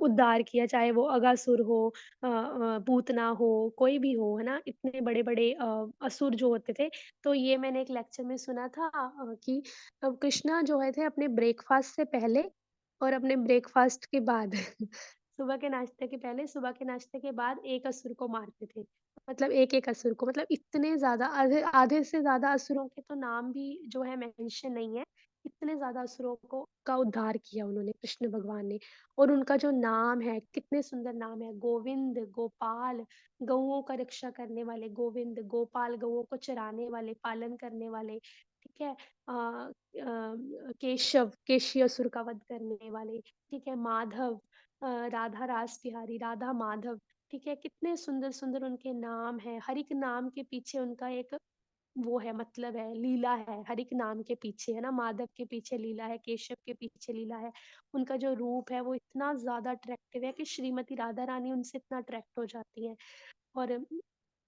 [SPEAKER 1] उद्धार किया, चाहे वो अगासुर हो, पूतना हो, कोई भी हो, है ना? इतने बड़े-बड़े असुर जो होते थे, तो ये मैंने एक लेक्चर में सुना था कि कृष्णा जो है थे अपने ब्रेकफ़ास्ट से पहले और अपने ब्रेकफ़ास्ट के बाद सुबह के नाश्ते के पहले, सुबह के नाश्ते के बाद एक असुर को मारते थे। मतलब एक-एक असुर को, मतलब इतने ज़्यादा, आधे आधे से ज़्यादा असुरों के तो नाम भी जो है मेंशन नहीं है। इतने ज़्यादा असुरों को का उद्धार किया उन्होंने, कृष्ण भगवान ने। और उनका जो नाम है, कितने सुंदर नाम है, गोविंद, गोपाल, गौओं का रक्षा करने वाले गोविंद, गोपाल गौओं को चराने वाले, पालन करने वाले, ठीक है? केशव, केशी असुर का वध करने वाले, ठीक है? माधव, राधा रास बिहारी, राधा माधव, ठीक है? कितने सुंदर-सुंदर उनके नाम हैं, हर एक नाम के पीछे उनका एक वो है, मतलब है, लीला है, हर एक नाम के पीछे, है ना? माधव के पीछे लीला है, केशव के पीछे लीला है। उनका जो रूप है वो इतना ज़्यादा अट्रैक्टिव है कि श्रीमती राधा रानी उनसे इतना अट्रैक्ट हो जाती हैं और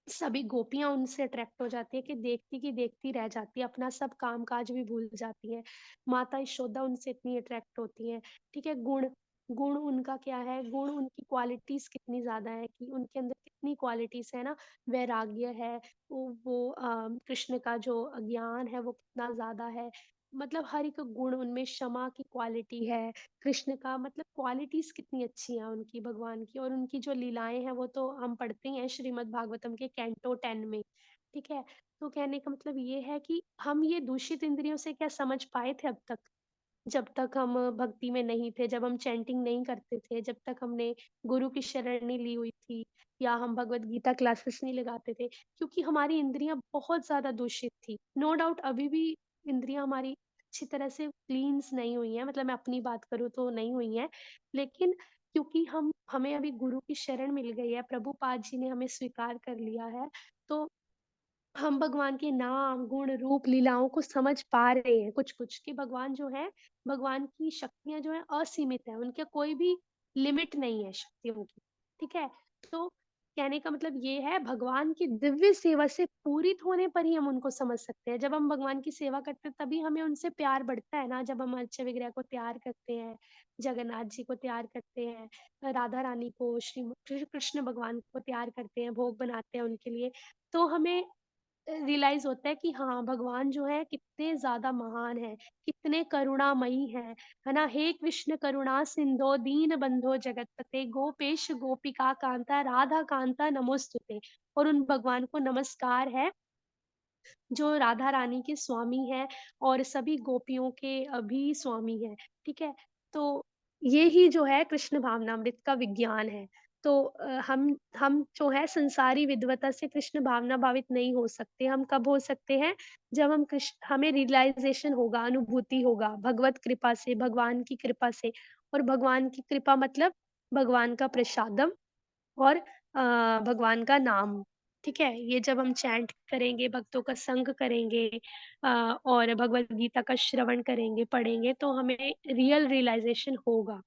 [SPEAKER 1] सभी गोपियाँ उनसे अट्रैक्ट हो जाती है कि देखती की देखती रह जाती है, अपना सब काम-काज भी भूल जाती हैं। माता यशोदा उनसे इतनी अट्रैक्ट होती हैं, ठीक है? गुण गुण उनका क्या है, गुण उनकी क्वालिटीज़ कितनी ज़्यादा है कि उनके अंदर कितनी क्वालिटीज़ है ना, वैराग्य है, कृष्ण का जो ज्ञान है वो कितना ज़्यादा है, मतलब हर एक गुण उनमें, क्षमा की क्वालिटी है, कृष्ण का मतलब क्वालिटीज़ कितनी अच्छी हैं उनकी, भगवान की। और उनकी जो लीलाएँ हैं वो तो हम पढ़ते ही हैं श्रीमद् भागवतम के कैंटो 10 में, ठीक है? तो कहने का मतलब ये है कि हम ये दूषित इंद्रियों से क्या समझ पाए थे अब तक? जब तक हम भक्ति में नहीं थे, जब हम चैंटिंग नहीं करते थे, जब तक हमने गुरु की शरण नहीं ली हुई थी या हम भगवत गीता क्लासेस नहीं लगाते थे, क्योंकि हमारी इंद्रियाँ बहुत ज़्यादा दूषित थी। नो डाउट अभी भी इंद्रियाँ हमारी अच्छी तरह से क्लींस नहीं हुई हैं, मतलब मैं अपनी बात करूँ तो नहीं हुई हैं। लेकिन क्योंकि हम हमें अभी गुरु की शरण मिल गई है, प्रभुपाद जी ने हमें स्वीकार कर लिया है, तो हम भगवान के नाम, गुण, रूप, लीलाओं को समझ पा रहे हैं कुछ-कुछ कि भगवान जो है, भगवान की शक्तियाँ जो हैं असीमित हैं, उनका कोई भी लिमिट नहीं है शक्तियों की, ठीक है? तो कहने का मतलब ये है, भगवान की दिव्य सेवा से पूरित होने पर ही हम उनको समझ सकते हैं। जब हम भगवान की सेवा करते हैं तभी हमें उनसे प्यार बढ़ता है ना, जब हम अर्चा विग्रह को तैयार करते हैं, जगन्नाथ जी को तैयार करते हैं, राधा रानी को, श्री कृष्ण भगवान को तैयार करते हैं, भोग बनाते हैं उनके लिए, तो हमें रियलाइज़ होता है कि हाँ, भगवान जो है कितने ज़्यादा महान हैं, कितने करुणामयी हैं, है ना? हे कृष्ण करुणा सिंधो दीन बंधो जगतपते गोपेश गोपिका कांता राधा कांता नमोस्तुते। और उन भगवान को नमस्कार है जो राधा रानी के स्वामी हैं और सभी गोपियों के भी स्वामी हैं, ठीक है? तो ये ही जो है कृष्ण भावनामृत का विज्ञान है। तो हम जो है संसारी विद्वता से कृष्ण भावना भावित नहीं हो सकते। हम कब हो सकते हैं? जब हमें रियलाइज़ेशन होगा, अनुभूति होगा भगवत कृपा से, भगवान की कृपा से। और भगवान की कृपा मतलब भगवान का प्रसादम और भगवान का नाम, ठीक है? ये जब हम चैंट करेंगे, भक्तों का संग करेंगे और भगवद गीता का श्रवण करेंगे, पढ़ेंगे तो हमें रियल रियलाइज़ेशन होगा।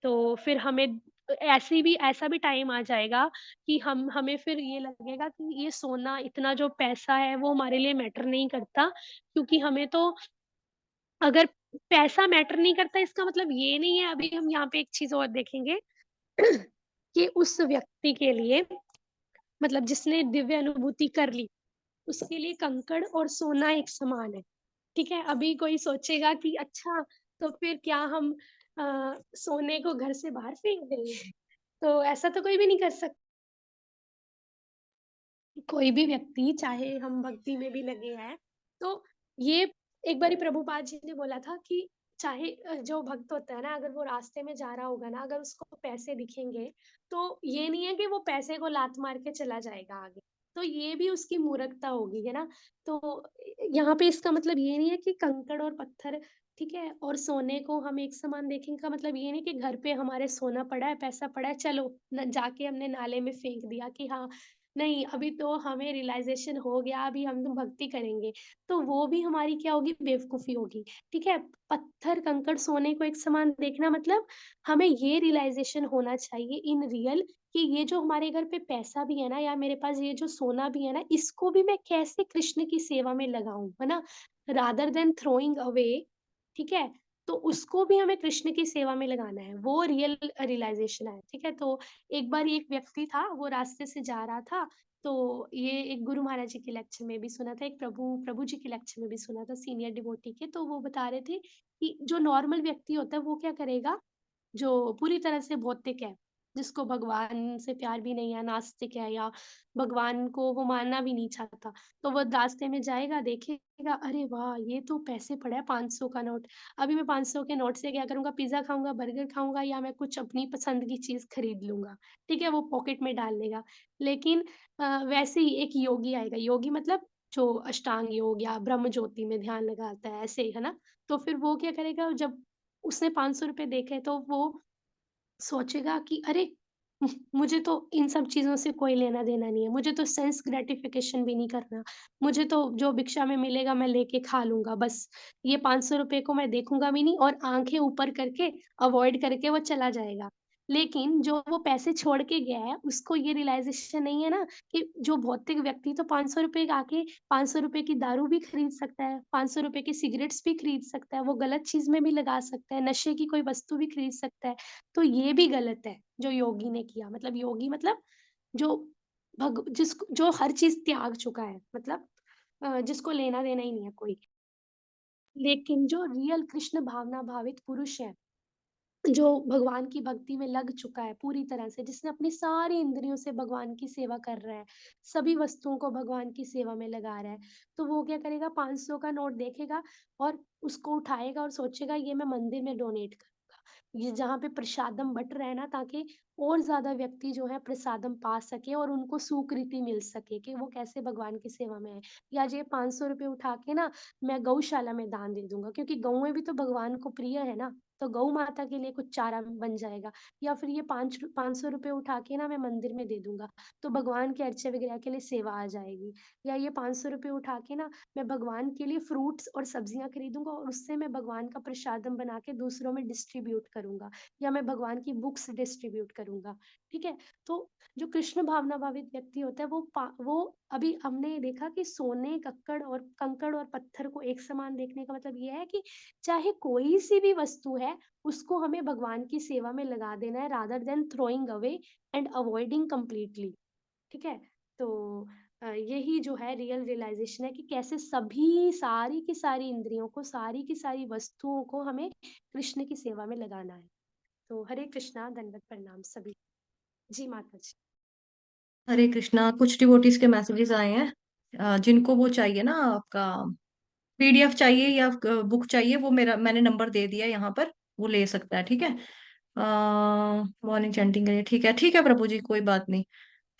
[SPEAKER 1] तो फिर हमें ऐसा भी टाइम आ जाएगा कि हमें फिर ये लगेगा कि ये सोना, इतना जो पैसा है वो हमारे लिए मैटर नहीं करता, क्योंकि हमें तो अगर पैसा मैटर नहीं करता इसका मतलब ये नहीं है, अभी हम यहाँ पे एक चीज़ और देखेंगे कि उस व्यक्ति के लिए, मतलब जिसने दिव्य अनुभूति कर ली, उसके लिए कंकड़ और सोना एक समान है, ठीक है? अभी कोई सोचेगा कि अच्छा, तो फिर क्या हम सोने को घर से बाहर फेंक देंगे? तो ऐसा तो कोई भी नहीं कर सकता। कोई भी व्यक्ति, चाहे हम भक्ति में भी लगे हैं, तो ये एक बारी प्रभुपाद जी ने बोला था कि चाहे जो भक्त होता है ना, अगर वो रास्ते में जा रहा होगा ना, अगर उसको पैसे दिखेंगे, तो ये नहीं है कि वो पैसे को लात मार के चला जाएगा आगे, तो ये भी उसकी मूर्खता होगी, है ना? तो यहाँ पे इसका मतलब ये नहीं है कि कंकड़ और पत्थर, ठीक है, और सोने को हम एक समान देखें का मतलब ये नहीं कि घर पे हमारे सोना पड़ा है, पैसा पड़ा है, चलो न जाके हमने नाले में फेंक दिया कि हाँ, नहीं, अभी तो हमें रियलाइज़ेशन हो गया, अभी हम तो भक्ति करेंगे, तो वो भी हमारी क्या होगी, बेवकूफ़ी होगी, ठीक है? पत्थर, कंकड़, सोने को एक समान देखना मतलब हमें ये रियलाइज़ेशन होना चाहिए इन रियल कि ये जो हमारे घर पे पैसा भी है ना या मेरे पास ये जो सोना भी है ना, इसको भी मैं कैसे कृष्ण की सेवा में लगाऊँ, है ना? रादर देन थ्रोइंग अवे, ठीक है? तो उसको भी हमें कृष्ण की सेवा में लगाना है, वो रियल रियलाइज़ेशन है, ठीक है? तो एक बार एक व्यक्ति था, वो रास्ते से जा रहा था, तो ये एक गुरु महाराज जी के लेक्चर में भी सुना था, एक प्रभु प्रभु जी के लेक्चर में भी सुना था, सीनियर डिवोटी के, तो वो बता रहे थे कि जो नॉर्मल व्यक्ति होता है, वो क्या करेगा, जो पूरी तरह से भौतिक है, जिसको भगवान से प्यार भी नहीं है, नास्तिक है या भगवान को वो मानना भी नहीं चाहता, तो वो रास्ते में जाएगा, देखेगा, अरे वाह! ये तो पैसे पड़ा है 500 का नोट। अभी मैं 500 के नोट से क्या करूँगा, पिज़्ज़ा खाऊँगा, बर्गर खाऊँगा या मैं कुछ अपनी पसंद की चीज़ खरीद लूँगा, ठीक है? वो पॉकेट में डाल लेगा। लेकिन वैसे ही एक योगी आएगा, योगी मतलब जो अष्टांग योग या ब्रह्म ज्योति में ध्यान लगाता है, ऐसे, है ना? तो फिर वो क्या करेगा, जब उसने ₹500 देखे तो वो सोचेगा कि अरे! मुझे तो इन सब चीज़ों से कोई लेना-देना नहीं है, मुझे तो सेंस ग्रैटिफ़िकेशन भी नहीं करना, मुझे तो जो भिक्षा में मिलेगा मैं लेके खा लूँगा बस। ये ₹500 को मैं देखूँगा भी नहीं और आँखें ऊपर करके अवॉइड करके वो चला जाएगा। लेकिन जो वो पैसे छोड़ के गया है, उसको ये रियलाइज़ेशन नहीं है ना कि जो भौतिक व्यक्ति तो ₹500 आके ₹500 की दारू भी खरीद सकता है, ₹500 की सिगरेट्स भी खरीद सकता है, वो गलत चीज़ में भी लगा सकता है, नशे की कोई वस्तु भी खरीद सकता है। तो ये भी गलत है, जो योगी ने किया। मतलब योगी मतलब जो जो हर चीज़ त्याग चुका है, मतलब जिसको लेना-देना ही नहीं है कोई। लेकिन जो रियल कृष्ण भावना भावित पुरुष है, जो भगवान की भक्ति में लग चुका है पूरी तरह से, जिसने अपनी सारी इंद्रियों से भगवान की सेवा कर रहा है, सभी वस्तुओं को भगवान की सेवा में लगा रहा है, तो वो क्या करेगा, 500 का नोट देखेगा और उसको उठाएगा और सोचेगा ये मैं मंदिर में डोनेट करूँगा। ये जहाँ पे प्रसादम बँट रहा है ना, ताकि और ज़्यादा व्यक्ति जो है प्रसादम पा सकें और उनको सुकृति मिल सके कि वो कैसे भगवान की सेवा में है। या ये ₹500 उठा के ना मैं गौशाला में दान दे दूँगा, क्योंकि गौएँ भी तो भगवान को प्रिय है ना। तो गौ माता के लिए कुछ चारा बन जाएगा, या फिर ये 500 रुपए उठा के ना मैं मंदिर में दे दूँगा, तो भगवान के अर्चे वगैरह के लिए सेवा आ जाएगी। या ये 500 रुपए उठा के ना मैं भगवान के लिए फ्रूट्स और सब्जियाँ खरीदूँगा और उससे मैं भगवान का प्रसादम बना के दूसरों में डिस्ट्रीब्यूट करूँगा, या मैं भगवान की बुक्स डिस्ट्रीब्यूट करूँगा, ठीक है? तो जो कृष्ण भावना भावित व्यक्ति होता है वो अभी हमने देखा कि सोने, कंकड़ और पत्थर को एक समान देखने का मतलब ये है कि चाहे कोई-सी भी वस्तु है, उसको हमें भगवान की सेवा में लगा देना है rather than throwing away and avoiding completely, ठीक है? तो यही जो है रियल रियलाइज़ेशन है कि कैसे सभी सारी की सारी इंद्रियों को, सारी की सारी वस्तुओं को हमें कृष्ण की सेवा में लगाना है। तो हरे कृष्णा, दंडवत प्रणाम सभी। जी, माता जी।
[SPEAKER 2] हरे कृष्णा। कुछ डिवोटीज के मैसेजेस आए हैं, जिनको वो चाहिए ना, आपका पीडीएफ चाहिए या बुक चाहिए, वो मैंने नंबर दे दिया है यहाँ पर, वो ले सकता है, ठीक है। मॉर्निंग चैंटिंग के लिए ठीक है, ठीक है प्रभु जी, कोई बात नहीं।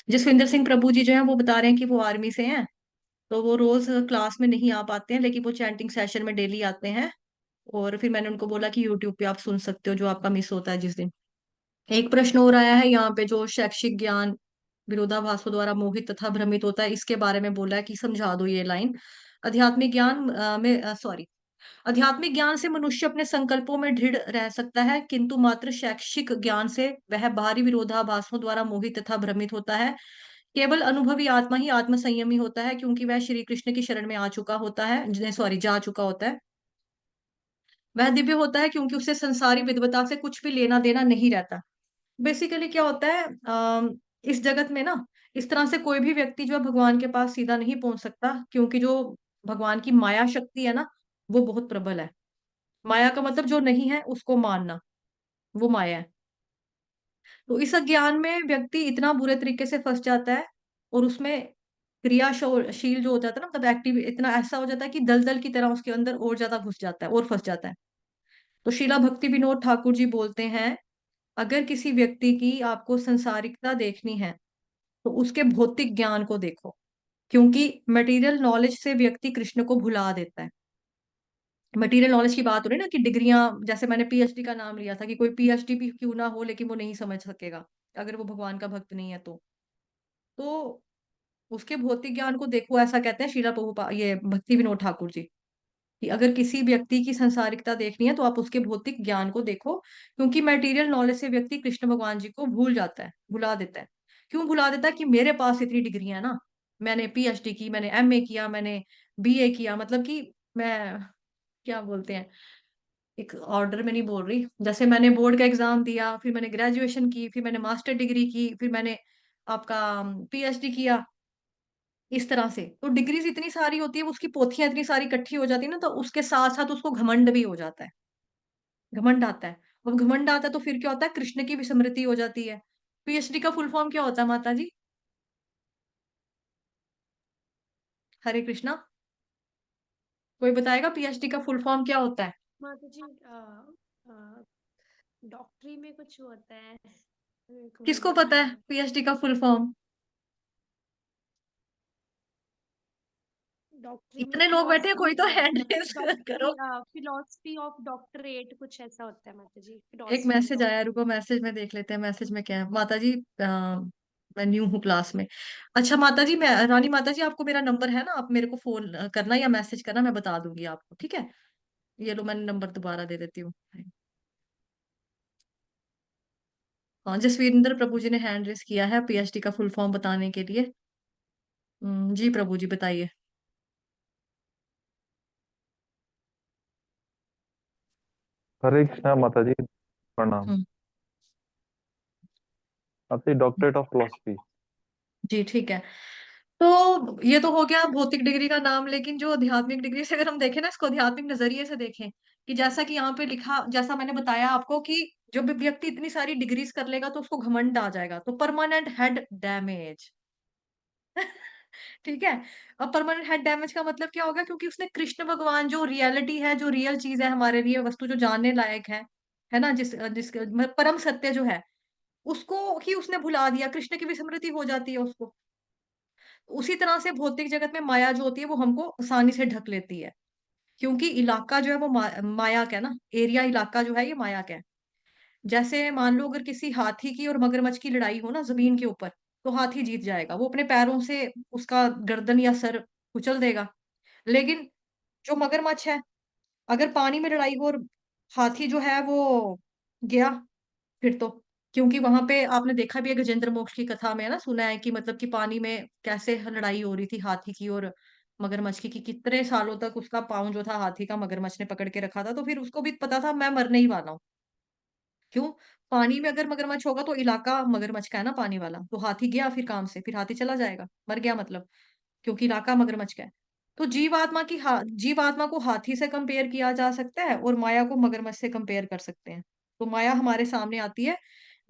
[SPEAKER 2] जसविंदर सिंह प्रभु जी जो है वो बता रहे हैं कि वो आर्मी से हैं, तो वो रोज क्लास में नहीं आ पाते हैं, लेकिन वो चैंटिंग सेशन में डेली आते हैं। और फिर मैंने उनको बोला कि यूट्यूब पे आप सुन सकते हो जो आपका मिस होता है जिस दिन। एक प्रश्न और आया है यहाँ पे, जो शैक्षिक ज्ञान विरोधाभासों द्वारा मोहित तथा भ्रमित होता है, इसके बारे में बोला है कि समझा दो ये लाइन। आध्यात्मिक ज्ञान में सॉरी आध्यात्मिक ज्ञान से मनुष्य अपने संकल्पों में दृढ़ रह सकता है, किंतु मात्र शैक्षिक ज्ञान से वह बाहरी विरोधाभासों द्वारा मोहित तथा भ्रमित होता है। केवल अनुभवी आत्मा ही आत्म संयमी होता है, क्योंकि वह श्री कृष्ण की शरण में आ चुका होता है, सॉरी जा चुका होता है। वह दिव्य होता है क्योंकि उसे संसारी विद्वता से कुछ भी लेना देना नहीं रहता। बेसिकली क्या होता है, इस जगत में ना, इस तरह से कोई भी व्यक्ति जो है भगवान के पास सीधा नहीं पहुंच सकता, क्योंकि जो भगवान की माया शक्ति है ना, वो बहुत प्रबल है। माया का मतलब जो नहीं है उसको मानना, वो माया है। तो इस अज्ञान में व्यक्ति इतना बुरे तरीके से फंस जाता है, और उसमें क्रियाशील जो हो जाता है ना, मतलब एक्टिव, इतना ऐसा हो जाता है कि दलदल की तरह उसके अंदर और ज्यादा घुस जाता है और फंस जाता है। तो शीला भक्ति विनोद ठाकुर जी बोलते हैं, अगर किसी व्यक्ति की आपको संसारिकता देखनी है तो उसके भौतिक ज्ञान को देखो, क्योंकि मटेरियल नॉलेज से व्यक्ति कृष्ण को भुला देता है। मटेरियल नॉलेज की बात हो रही है ना, कि डिग्रियां, जैसे मैंने पीएचडी का नाम लिया था, कि कोई पीएचडी भी क्यों ना हो लेकिन वो नहीं समझ सकेगा अगर वो भगवान का भक्त नहीं है तो। उसके भौतिक ज्ञान को देखो, ऐसा कहते हैं शीला प्रभुपाद, ये भक्ति विनोद ठाकुर जी, कि अगर किसी व्यक्ति की संसारिकता देखनी है तो आप उसके भौतिक ज्ञान को देखो, क्योंकि मटेरियल नॉलेज से व्यक्ति कृष्ण भगवान जी को भूल जाता है, भुला देता है। क्यों भुला देता है? कि मेरे पास इतनी डिग्री है ना, मैंने पीएचडी की, मैंने एमए किया, मैंने बीए किया, मतलब कि मैं, क्या बोलते हैं, एक ऑर्डर में नहीं बोल रही, जैसे मैंने बोर्ड का एग्जाम दिया, फिर मैंने ग्रेजुएशन की, फिर मैंने मास्टर डिग्री की, फिर मैंने आपका पीएचडी किया, इस तरह से। तो डिग्रीज इतनी सारी होती है, उसकी पोथियां इतनी सारी इकट्ठी हो जाती है ना, तो उसके साथ साथ उसको घमंड भी हो जाता है, घमंड आता है। अब घमंड आता है तो फिर क्या होता है, कृष्ण की विस्मृति हो जाती है। पीएचडी का फुल फॉर्म क्या होता है माता जी? हरे कृष्णा, कोई बताएगा पीएचडी का फुल फॉर्म क्या होता है?
[SPEAKER 1] माता जी डॉक्टरी में कुछ होता है, मेरे को
[SPEAKER 2] किसको
[SPEAKER 1] याद
[SPEAKER 2] पता
[SPEAKER 1] नहीं
[SPEAKER 2] है
[SPEAKER 1] है।
[SPEAKER 2] पीएचडी का फुल फॉर्म?
[SPEAKER 1] डॉक्टरी में
[SPEAKER 2] इतने लोग बैठे हैं, कोई तो हैंड रेस करो।
[SPEAKER 1] फिलोसफी ऑफ डॉक्टरेट कुछ ऐसा होता है माता जी,
[SPEAKER 2] एक
[SPEAKER 1] फिलोसफी
[SPEAKER 2] मैसेज
[SPEAKER 1] ऑफ।
[SPEAKER 2] आया, रुको मैसेज में देख लेते हैं, मैसेज में क्या है माता जी। मैं न्यू हूँ क्लास में। अच्छा माता जी, मैं रानी माता जी, आपको मेरा नंबर है ना, आप मेरे को फोन करना या मैसेज करना, मैं बता दूंगी आपको, ठीक है? ये लो, मैंने नंबर दोबारा दे देती हूँ। हाँ, जसवीरेंद्र प्रभु जी ने हैंड रेस किया है पीएचडी का फुल फॉर्म बताने के लिए। जी प्रभु जी बताइए।
[SPEAKER 4] हरे कृष्णा माता जी, प्रणाम।
[SPEAKER 2] हम्म,
[SPEAKER 4] माता जी, डॉक्टरेट ऑफ फिलोसफी।
[SPEAKER 2] जी ठीक है। तो ये तो हो गया भौतिक डिग्री का नाम, लेकिन जो आध्यात्मिक डिग्री से अगर हम देखें ना, इसको आध्यात्मिक नजरिए से देखें, कि जैसा कि यहाँ पे लिखा, जैसा मैंने बताया आपको, कि जब भी व्यक्ति इतनी सारी डिग्रीज कर लेगा तो उसको घमंड आ जाएगा, तो परमानेंट हेड डैमेज। ठीक है। अब परमानेंट हेड डैमेज का मतलब क्या होगा? क्योंकि उसने कृष्ण भगवान जो रियलिटी है, जो रियल चीज है हमारे लिए, वस्तु जो जानने लायक है ना, जिस मतलब परम सत्य जो है, उसको ही उसने भुला दिया, कृष्ण की विस्मृति हो जाती है उसको। उसी तरह से भौतिक जगत में माया जो होती है वो हमको आसानी से ढक लेती है, क्योंकि इलाका जो है वो माया का है ना, एरिया इलाका जो है ये माया का है। जैसे मान लो अगर किसी हाथी की और मगरमच्छ की लड़ाई हो ना जमीन के ऊपर, तो हाथी जीत जाएगा, वो अपने पैरों से उसका गर्दन या सर कुचल देगा। लेकिन जो मगरमच्छ है, अगर पानी में लड़ाई हो और हाथी जो है वो गया, फिर तो, क्योंकि वहां पे आपने देखा भी है गजेंद्र मोक्ष की कथा में, है ना, सुना है कि मतलब कि पानी में कैसे लड़ाई हो रही थी हाथी की और मगरमच्छ की, कि कितने सालों तक उसका पाँव जो था हाथी का मगरमच्छ ने पकड़ के रखा था, तो फिर उसको भी पता था मैं मरने ही वाला हूँ। क्यों? पानी में अगर मगरमच्छ होगा तो इलाका मगरमच्छ का है ना, पानी वाला, तो हाथी गया फिर काम से, फिर हाथी चला जाएगा, मर गया मतलब, क्योंकि इलाका मगरमच्छ का है। तो जीवात्मा को हाथी से कंपेयर किया जा सकता है और माया को मगरमच्छ से कंपेयर कर सकते हैं। तो माया हमारे सामने आती है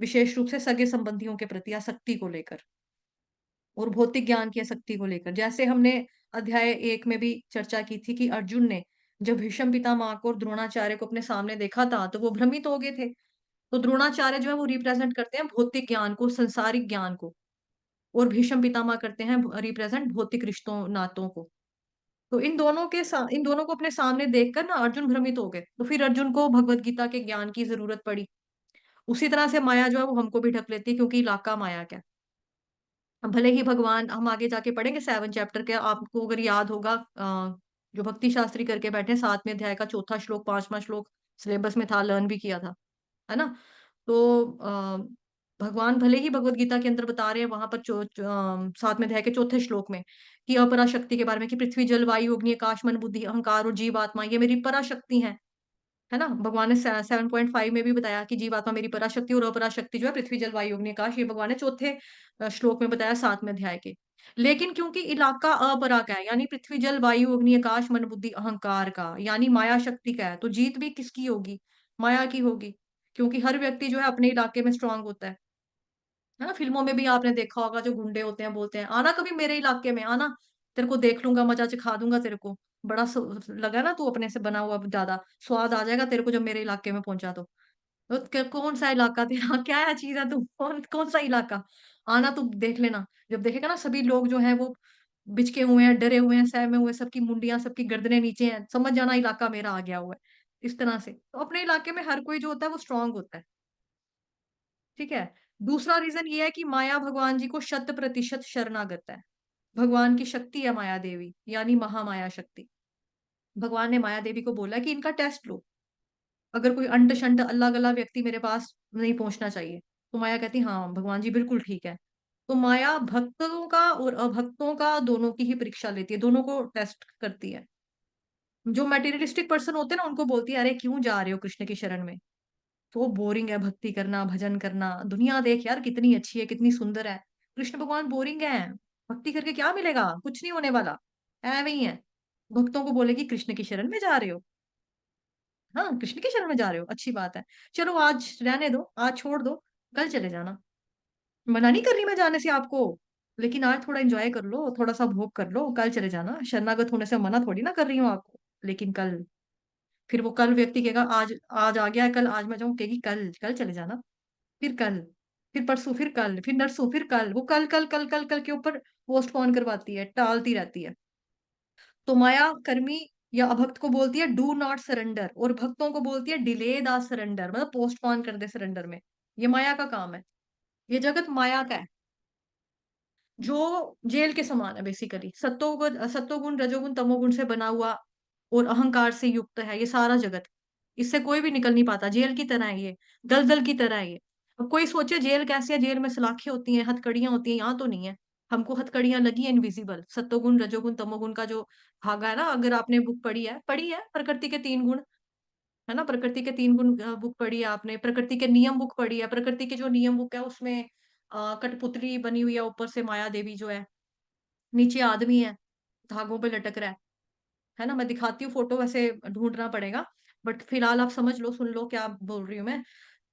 [SPEAKER 2] विशेष रूप से सगे संबंधियों के प्रति आसक्ति को लेकर, और भौतिक ज्ञान की आसक्ति को लेकर। जैसे हमने अध्याय 1 में भी चर्चा की थी कि अर्जुन ने जब भीष्म पितामह को और द्रोणाचार्य को अपने सामने देखा था तो वो भ्रमित हो गए थे। तो द्रोणाचार्य जो है वो रिप्रेजेंट करते हैं भौतिक ज्ञान को, संसारिक ज्ञान को, और भीष्म पितामह करते हैं रिप्रेजेंट भौतिक रिश्तों, नातों को। तो इन दोनों को अपने सामने देखकर ना अर्जुन भ्रमित हो गए, तो फिर अर्जुन को भगवत गीता के ज्ञान की जरूरत पड़ी। उसी तरह से माया जो है वो हमको भी ढक लेती है, क्योंकि इलाका माया का है। अब भले ही भगवान, हम आगे जाके पढ़ेंगे 7 चैप्टर के, आपको अगर याद होगा, जो भक्ति शास्त्री करके बैठे, 7वें अध्याय का 4था श्लोक, 5वां श्लोक सिलेबस में था, लर्न भी किया था, है ना? तो भगवान भले ही भगवत गीता के अंदर बता रहे हैं वहां पर 7वें अध्याय के 4थे श्लोक में, कि अपराशक्ति के बारे में, कि पृथ्वी जल वायु अग्नि आकाश मन बुद्धि अहंकार और जीव आत्मा ये मेरी पराशक्ति है ना? भगवान ने 7.5 में भी बताया कि जीवात्मा मेरी पराशक्ति, और अपराशक्ति जो है पृथ्वी जल वायु अग्नि आकाश, ये भगवान ने 4थे श्लोक में बताया 7वें अध्याय के। लेकिन क्योंकि इलाका अपरा का है, यानी पृथ्वी जल वायु अग्नि आकाश मन बुद्धि अहंकार का, यानी माया शक्ति का है, तो जीत भी किसकी होगी? माया की होगी, क्योंकि हर व्यक्ति जो है अपने इलाके में स्ट्रांग होता है ना? फिल्मों में भी आपने देखा होगा, जो गुंडे होते हैं बोलते हैं आना कभी मेरे इलाके में, आना, तेरे को देख लूंगा, मजा चखा दूंगा तेरे को, बड़ा लगा ना तू अपने से बना हुआ, ज्यादा स्वाद आ जाएगा तेरे को जब मेरे इलाके में पहुंचा तो कौन सा इलाका तेरा क्या है चीज है तू, कौन कौन सा इलाका, आना तू देख लेना। जब देखेगा ना सभी लोग जो है वो बिचके हुए हैं, डरे हुए हैं, सहमे हुए हैं, सबकी मुंडियां, सबकी गर्दनें नीचे हैं, समझ जाना इलाका मेरा आ गया हुआ है। इस तरह से तो अपने इलाके में हर कोई जो होता है वो स्ट्रांग होता है। ठीक है। दूसरा रीजन ये है कि माया भगवान जी को 100% शरणागत है। भगवान की शक्ति है माया देवी, यानी महामाया शक्ति। भगवान ने माया देवी को बोला कि इनका टेस्ट लो, अगर कोई अंट शंट अल्लाह गला व्यक्ति मेरे पास नहीं पहुंचना चाहिए। तो माया कहती हाँ भगवान जी बिल्कुल ठीक है। तो माया भक्तों का और अभक्तों का दोनों की ही परीक्षा लेती है, दोनों को टेस्ट करती है। जो मटेरियलिस्टिक पर्सन होते हैं ना, उनको बोलती है अरे क्यों जा रहे हो कृष्ण की शरण में, तो बोरिंग है भक्ति करना, भजन करना, दुनिया देख यार कितनी अच्छी है, कितनी सुंदर है। कृष्ण भगवान बोरिंग है, भक्ति करके क्या मिलेगा, कुछ नहीं होने वाला, ऐवे ही है। भक्तों को बोलेगी कृष्ण की शरण में जा रहे हो, हाँ कृष्ण की शरण में जा रहे हो, अच्छी बात है, चलो आज रहने दो, आज छोड़ दो, कल चले जाना। मना नहीं कर रही मैं जाने से आपको, लेकिन आज थोड़ा एंजॉय कर लो, थोड़ा सा भोग कर लो, कल चले जाना। शरणागत होने से मना थोड़ी ना कर रही हूँ आपको, लेकिन कल। फिर वो कल व्यक्ति कहेगा आज, आज आ गया है कल, आज मैं जाऊं, कहेगी कल, कल चले जाना, फिर कल, फिर परसों, फिर कल, फिर नरसों, फिर कल, वो कल कल कल कल कल के ऊपर पोस्टपोन करवाती है, टालती रहती है। तो माया कर्मी या अभक्त को बोलती है डू नॉट सरेंडर, और भक्तों को बोलती है डिले द सरेंडर, मतलब पोस्टपोन कर दे सरेंडर में। ये माया का काम है, ये जगत माया का है, जो जेल के समान है बेसिकली। सत्वगुण रजोगुण तमोगुण से बना हुआ और अहंकार से युक्त है ये सारा जगत, इससे कोई भी निकल नहीं पाता, जेल की तरह है ये, दलदल की तरह है ये। अब कोई सोचे जेल कैसे है, जेल में सलाखें होती हैं, हथकड़ियां होती हैं, यहाँ तो नहीं है। हमको हथकड़ियां लगी है इनविजिबल, सत्वगुण रजोगुण तमोगुण का जो भागा है ना, अगर आपने बुक पढ़ी है प्रकृति के 3 गुण, है ना, प्रकृति के 3 गुण बुक पढ़ी है आपने, प्रकृति के नियम बुक पढ़ी है, प्रकृति के जो नियम बुक है उसमें कठपुतली बनी हुई है, ऊपर से माया देवी जो है, नीचे आदमी है, धागों पे लटक रहा है ना। मैं दिखाती हूँ फोटो, वैसे ढूंढना पड़ेगा, बट फिलहाल आप समझ लो, सुन लो क्या बोल रही हूँ मैं।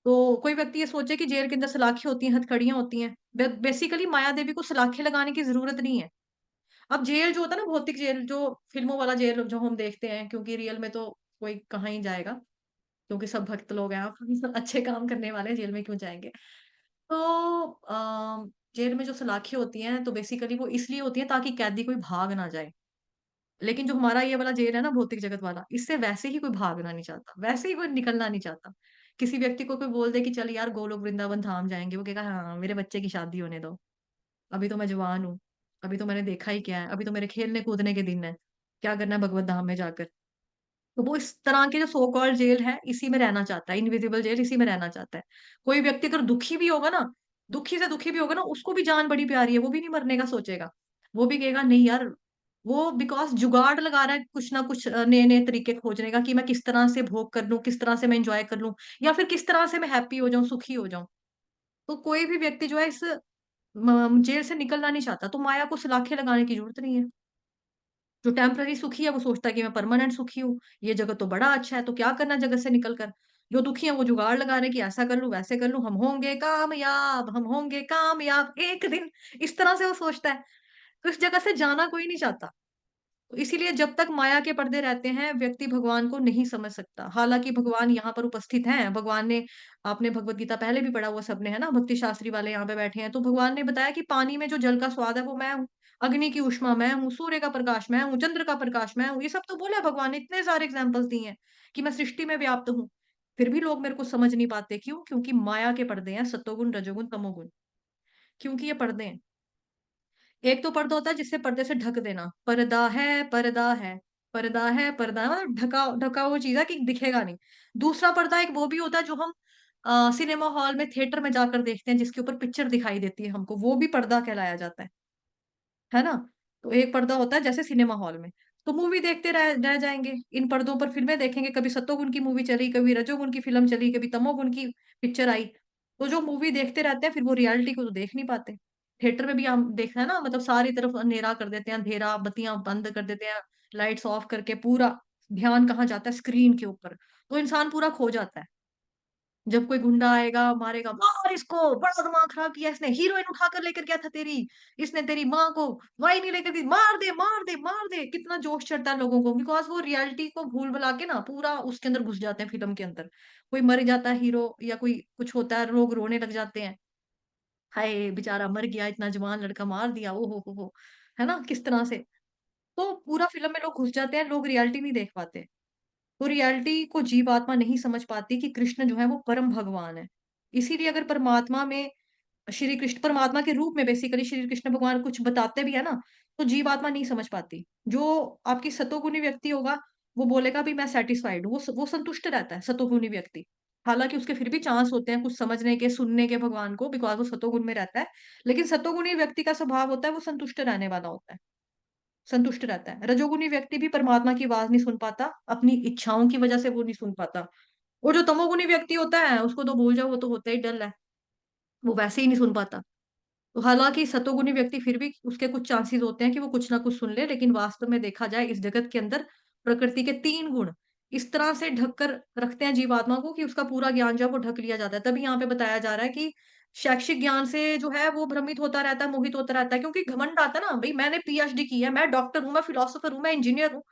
[SPEAKER 2] तो कोई व्यक्ति ये सोचे कि जेल के अंदर सलाखें होती हैं, हथकड़ियां होती हैं, बेसिकली माया देवी को सलाखें लगाने की जरूरत नहीं है। अब जेल जो होता है ना, भौतिक जेल, जो फिल्मों वाला जेल जो हम देखते हैं, क्योंकि रियल में तो कोई कहाँ ही जाएगा, क्योंकि सब भक्त लोग हैं, आप सब अच्छे काम करने वाले हैं, जेल में क्यों जाएंगे। तो जेल में जो सलाखें होती हैं, तो बेसिकली वो इसलिए होती हैं ताकि कैदी कोई भाग ना जाए। लेकिन जो हमारा ये वाला जेल है ना, भौतिक जगत वाला, इससे वैसे ही कोई भागना नहीं चाहता, वैसे ही कोई निकलना नहीं चाहता। किसी व्यक्ति को कोई बोल दे कि चल यार गोलोक वृंदावन धाम जाएंगे, वो कहेगा हाँ मेरे बच्चे की शादी होने दो, अभी तो मैं जवान हूँ, अभी तो मैंने देखा ही क्या है, अभी तो मेरे खेलने कूदने के दिन है, क्या करना है भगवत धाम में जाकर। तो वो इस तरह के जो सो कॉल्ड जेल है, इसी में रहना चाहता है, इनविजिबल जेल इसी में रहना चाहता है। कोई व्यक्ति अगर दुखी भी होगा ना, दुखी से दुखी भी होगा ना, उसको भी जान बड़ी प्यारी है, वो भी नहीं मरने का सोचेगा, वो भी कहेगा नहीं यार, वो बिकॉज जुगाड़ लगा रहा है कुछ ना कुछ नए नए तरीके खोजने का, कि मैं किस तरह से भोग कर लूं, किस तरह से मैं इंजॉय कर लूं, या फिर किस तरह से मैं हैप्पी हो जाऊं, सुखी हो जाऊं। तो कोई भी व्यक्ति जो है इस जेल से निकलना नहीं चाहता, तो माया को सलाखें लगाने की जरूरत नहीं है। जो टेम्पररी सुखी है वो सोचता है कि मैं परमानेंट सुखी हूँ, ये जगत तो बड़ा अच्छा है, तो क्या करना जगत से निकल कर। जो दुखी है वो जुगाड़ लगा रहे कि ऐसा कर लूं, वैसे कर लूं, हम होंगे कामयाब, हम होंगे कामयाब एक दिन, इस तरह से वो सोचता है। तो इस जगह से जाना कोई नहीं चाहता। तो इसीलिए जब तक माया के पर्दे रहते हैं, व्यक्ति भगवान को नहीं समझ सकता। हालांकि भगवान यहाँ पर उपस्थित हैं, भगवान ने, आपने भगवत गीता पहले भी पढ़ा हुआ सबने, है ना, भक्ति शास्त्री वाले यहाँ पे बैठे हैं, तो भगवान ने बताया कि पानी में जो जल का स्वाद है वो मैं हूँ, अग्नि की ऊष्मा मैं हूँ, सूर्य का प्रकाश मैं हूँ, चंद्र का प्रकाश मैं हूँ, ये सब तो बोला है भगवान ने, इतने सारे एग्जाम्पल्स दिए हैं कि मैं सृष्टि में व्याप्त हूँ। फिर भी लोग मेरे को समझ नहीं पाते, क्यों? क्योंकि माया के पर्दे हैं, सत्वगुण रजोगुण तमोगुण, क्योंकि ये पर्दे हैं। एक तो पर्दा होता है जिससे पर्दे से ढक देना, पर्दा है पर्दा है, पर्दा है पर्दा है, मतलब ढका ढका हुआ चीज है कि दिखेगा नहीं। दूसरा पर्दा एक वो भी होता है जो हम सिनेमा हॉल में, थिएटर में जाकर देखते हैं, जिसके ऊपर पिक्चर दिखाई देती है हमको, वो भी पर्दा कहलाया जाता है ना। तो एक पर्दा होता है जैसे सिनेमा हॉल में, तो मूवी देखते रह जाएंगे इन पर्दों पर, फिल्में देखेंगे, कभी सत्तोगुण की मूवी चली, कभी रजोगुण की फिल्म चली, कभी तमोगुण की पिक्चर आई। तो जो मूवी देखते रहते हैं, फिर वो रियलिटी को तो देख नहीं पाते। थिएटर में भी हम देखते हैं ना, मतलब सारी तरफ अंधेरा कर देते हैं, अंधेरा, बत्तियां बंद कर देते हैं, लाइट्स ऑफ करके, पूरा ध्यान कहाँ जाता है, स्क्रीन के ऊपर। तो इंसान पूरा खो जाता है। जब कोई गुंडा आएगा मारेगा, मार इसको, बड़ा दिमाग खराब किया इसने, हीरोइन उठा कर लेकर गया था तेरी, इसने तेरी माँ को वाई नहीं लेकर गई, मार दे मार दे मार दे, कितना जोश चढ़ता है लोगों को, बिकॉज वो रियलिटी को भूल भुला के ना पूरा उसके अंदर घुस जाते हैं, फिल्म के अंदर। कोई मर जाता है हीरो, या कोई कुछ होता है, लोग रोने लग जाते हैं, हाय बेचारा मर गया, इतना जवान लड़का मार दिया, ओ हो, है ना, किस तरह से। तो पूरा फिल्म में लोग घुस जाते हैं, लोग रियलिटी नहीं देख पाते। तो रियलिटी को जीवात्मा नहीं समझ पाती कि कृष्ण जो है वो परम भगवान है। इसीलिए अगर परमात्मा में श्री कृष्ण परमात्मा के रूप में बेसिकली श्री कृष्ण भगवान कुछ बताते भी है ना, तो जीवात्मा नहीं समझ पाती। जो आपकी सतोगुणी व्यक्ति होगा, वो बोलेगा भी मैं सैटिस्फाइड हूँ, वो संतुष्ट रहता है सतोगुणी व्यक्ति। हालाँकि उसके फिर भी चांस होते हैं कुछ समझने के, सुनने के भगवान को, बिकॉज़ वो सतोगुण में रहता है। लेकिन सतोगुणी व्यक्ति का स्वभाव होता है वो संतुष्ट रहने वाला होता है, संतुष्ट रहता है। रजोगुणी व्यक्ति भी परमात्मा की आवाज़ नहीं सुन पाता, अपनी इच्छाओं की वजह से वो नहीं सुन पाता। और जो तमोगुणी व्यक्ति होता है, उसको तो भूल जाओ, वो तो होता ही डल है, वो वैसे ही नहीं सुन पाता। तो हालाँकि सतोगुणी व्यक्ति फिर भी उसके कुछ चांसेस होते हैं कि वो कुछ ना कुछ सुन ले, लेकिन वास्तव में देखा जाए इस जगत के अंदर प्रकृति के 3 गुण इस तरह से ढक कर रखते हैं जीवात्मा को कि उसका पूरा ज्ञान जो है वो ढक लिया जाता है। तभी यहाँ पे बताया जा रहा है कि शैक्षिक ज्ञान से जो है वो भ्रमित होता रहता है, मोहित होता रहता है, क्योंकि घमंड आता है ना, भई मैंने पीएचडी की है, मैं डॉक्टर हूँ, मैं फिलॉसफर हूँ, मैं इंजीनियर हूँ,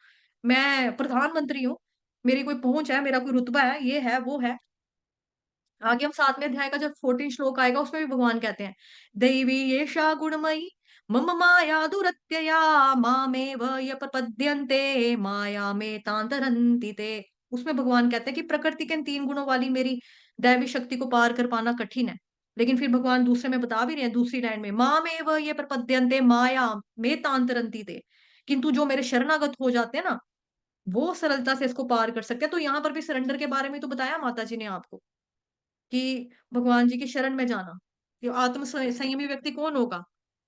[SPEAKER 2] मैं प्रधानमंत्री हूँ, मेरी कोई पहुँच है, मेरा कोई रुतबा है, ये है, वो है। आगे हम 7वें अध्याय का जब 14 श्लोक आएगा उसमें भी भगवान कहते हैं, दैवी एषा गुणमयी मम माया दुरत्यया मामेव ये प्रपद्यन्ते माया में तांतरन्ति ते। उसमें भगवान कहते हैं कि प्रकृति के इन 3 गुणों वाली मेरी दैवी शक्ति को पार कर पाना कठिन है। लेकिन फिर भगवान दूसरे में बता भी रहे हैं, दूसरी लाइन में मामेव ये प्रपद्यन्ते माया में तांतरन्ति ते। किंतु जो मेरे शरणागत हो जाते हैं ना, वो सरलता से इसको पार कर सकते हैं। तो यहाँ पर भी सरेंडर के बारे में तो बताया माता जी ने आपको कि भगवान जी की शरण में जाना। ये संयमी व्यक्ति कौन होगा?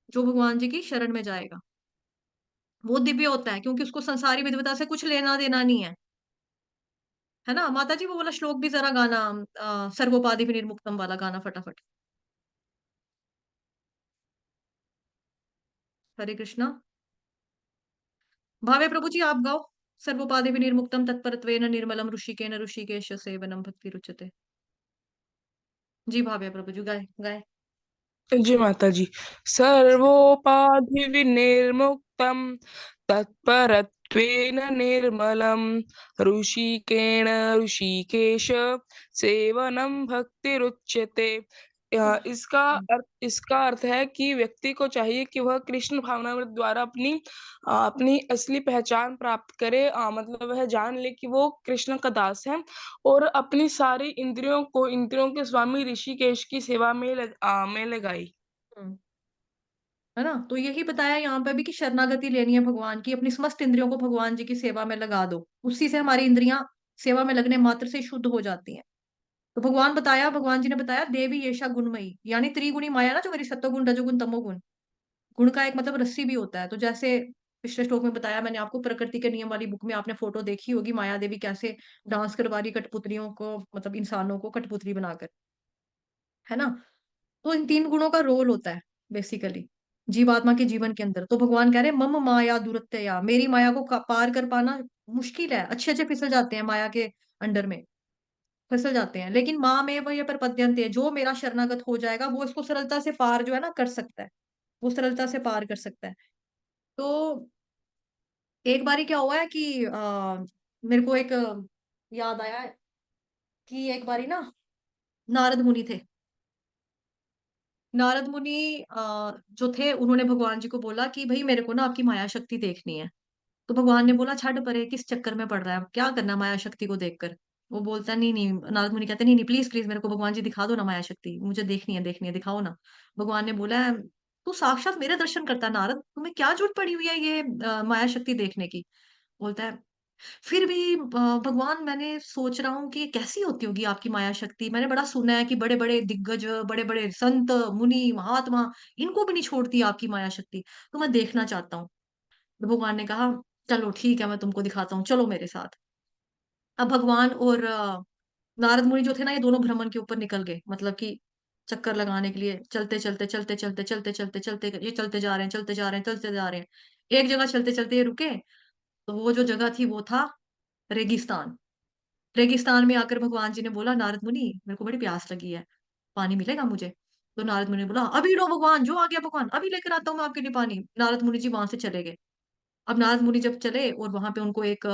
[SPEAKER 2] जो भगवान जी की शरण में जाएगा। वो दिव्य होता है क्योंकि उसको संसारी विद्वता से कुछ लेना-देना नहीं है। है ना? माता जी वो वाला श्लोक भी ज़रा गाना सर्वोपाधि विनिर्मुक्तम वाला गाना फटाफट। हरे कृष्णा। भावे प्रभु जी आप गाओ। सर्वोपाधि विनिर्मुक्तम तत्परत्वेन निर्मलम ऋषिकेन ऋषिकेश सेवनम भक्तिरुच्यते। जी भावे प्रभु जी गाएँ, गाएँ।
[SPEAKER 5] जी माता जी। सर्वोपाधि विनिर्मुक्तम तत्परत्वेन निर्मलम ऋषिकेण ऋषिकेश सेवनम भक्तिरुच्यते। इसका अर्थ है कि व्यक्ति को चाहिए कि वह कृष्ण भावनामृत द्वारा अपनी असली पहचान प्राप्त करे, मतलब वह जान ले कि वो कृष्ण का दास है और अपनी सारी इंद्रियों के स्वामी ऋषिकेश की सेवा में लगाई।
[SPEAKER 2] हुँ। है ना? तो यही बताया यहाँ पे भी कि शरणागति लेनी है भगवान की, अपनी समस्त इंद्रियों को भगवान जी की सेवा में लगा दो। उसी से हमारी इंद्रियाँ सेवा में लगने मात्र से शुद्ध हो जाती हैं। तो भगवान जी ने बताया देवी एषा गुणमयी, यानी त्रिगुणी माया ना जो मेरी सत्वगुण, रजोगुण, तमोगुण। गुण का एक मतलब रस्सी भी होता है। तो जैसे पिछले श्लोक में बताया मैंने आपको प्रकृति के नियम वाली बुक में आपने फ़ोटो देखी होगी माया देवी कैसे डांस करवा रही कठपुतलियों को मतलब इंसानों को कठपुतली बनाकर। है ना? तो इन 3 गुणों का रोल होता है बेसिकली जीवात्मा के जीवन के अंदर। तो भगवान कह रहे हैं मम माया दुरत्यया मेरी माया को पार कर पाना मुश्किल है। अच्छे-अच्छे फिसल जाते हैं माया के अंडर में, फिसल जाते हैं। लेकिन मामेव ये प्रपद्यन्ते जो मेरा शरणागत हो जाएगा वो इसको सरलता से पार जो है ना कर सकता है। वो सरलता से पार कर सकता है। तो एक बारी क्या हुआ है कि मेरे को एक याद आया है कि एक बारी ना नारद मुनि थे। नारद मुनि जो थे उन्होंने भगवान जी को बोला कि भई मेरे को ना आपकी माया शक्ति देखनी है। तो भगवान ने बोला छੱਡ परे किस चक्कर में पड़ रहा है? क्या करना है माया शक्ति को देखकर? वो बोलता है नहीं-नहीं नारद मुनि कहते हैं नहीं-नहीं प्लीज़-प्लीज़ मेरे को भगवान जी दिखा दो ना माया शक्ति। मुझे देखनी है दिखाओ ना। भगवान ने बोला है तू साक्षात मेरे दर्शन करता है नारद, तुम्हें क्या ज़रूरत पड़ी हुई है ये माया शक्ति देखने की? बोलता है फिर भी भगवान मैंने सोच रहा हूँ कि कैसी होती होगी आपकी माया शक्ति? मैंने बड़ा सुना है कि बड़े-बड़े दिग्गज, बड़े-बड़े संत, मुनि, महात्मा इनको भी नहीं छोड़ती आपकी माया शक्ति, तो मैं देखना चाहता हूँ। तो भगवान ने कहा, "चलो ठीक है, मैं तुमको दिखाता हूँ, चलो मेरे साथ।" अब भगवान और नारद मुनि जो थे ना, ये दोनों भ्रमण के ऊपर निकल गए। मतलब कि चक्कर लगाने के लिए चलते-चलते, चलते-चलते, चलते-चलते, चलते ये चलते जा रहे हैं, चलते जा रहे हैं, चलते जा रहे हैं। एक जगह चलते-चलते ये रुके, तो वो जो जगह थी वो था रेगिस्तान। रेगिस्तान में आकर भगवान जी ने बोला, "नारद मुनि, मेरे को बड़ी प्यास लगी है, पानी मिलेगा मुझे?" तो नारद मुनि ने बोला, "अभी लो भगवान, जो आ गया भगवान, अभी लेकर आता हूँ मैं आपके लिए पानी।" नारद मुनि जी वहाँ से चले गए। अब नारद मुनि जब चले और वहाँ पे उनको एक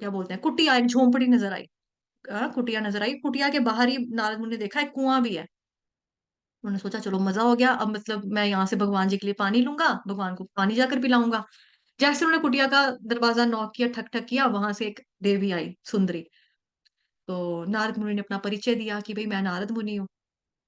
[SPEAKER 2] क्या बोलते हैं, कुटिया, एक झोंपड़ी नज़र आई। कुटिया नज़र आई, कुटिया के बाहर ही नारद मुनि ने देखा एक कुआँ भी है। उन्होंने सोचा चलो मज़ा हो गया, अब मतलब मैं यहाँ से भगवान जी के लिए पानी लूँगा, भगवान को पानी जाकर पिलाऊँगा। जैसे उन्होंने कुटिया का दरवाज़ा नॉक किया, ठक-ठक किया, वहाँ से एक देवी आई, सुंदरी। तो नारद मुनि ने अपना परिचय दिया कि भई मैं नारद मुनि हूँ।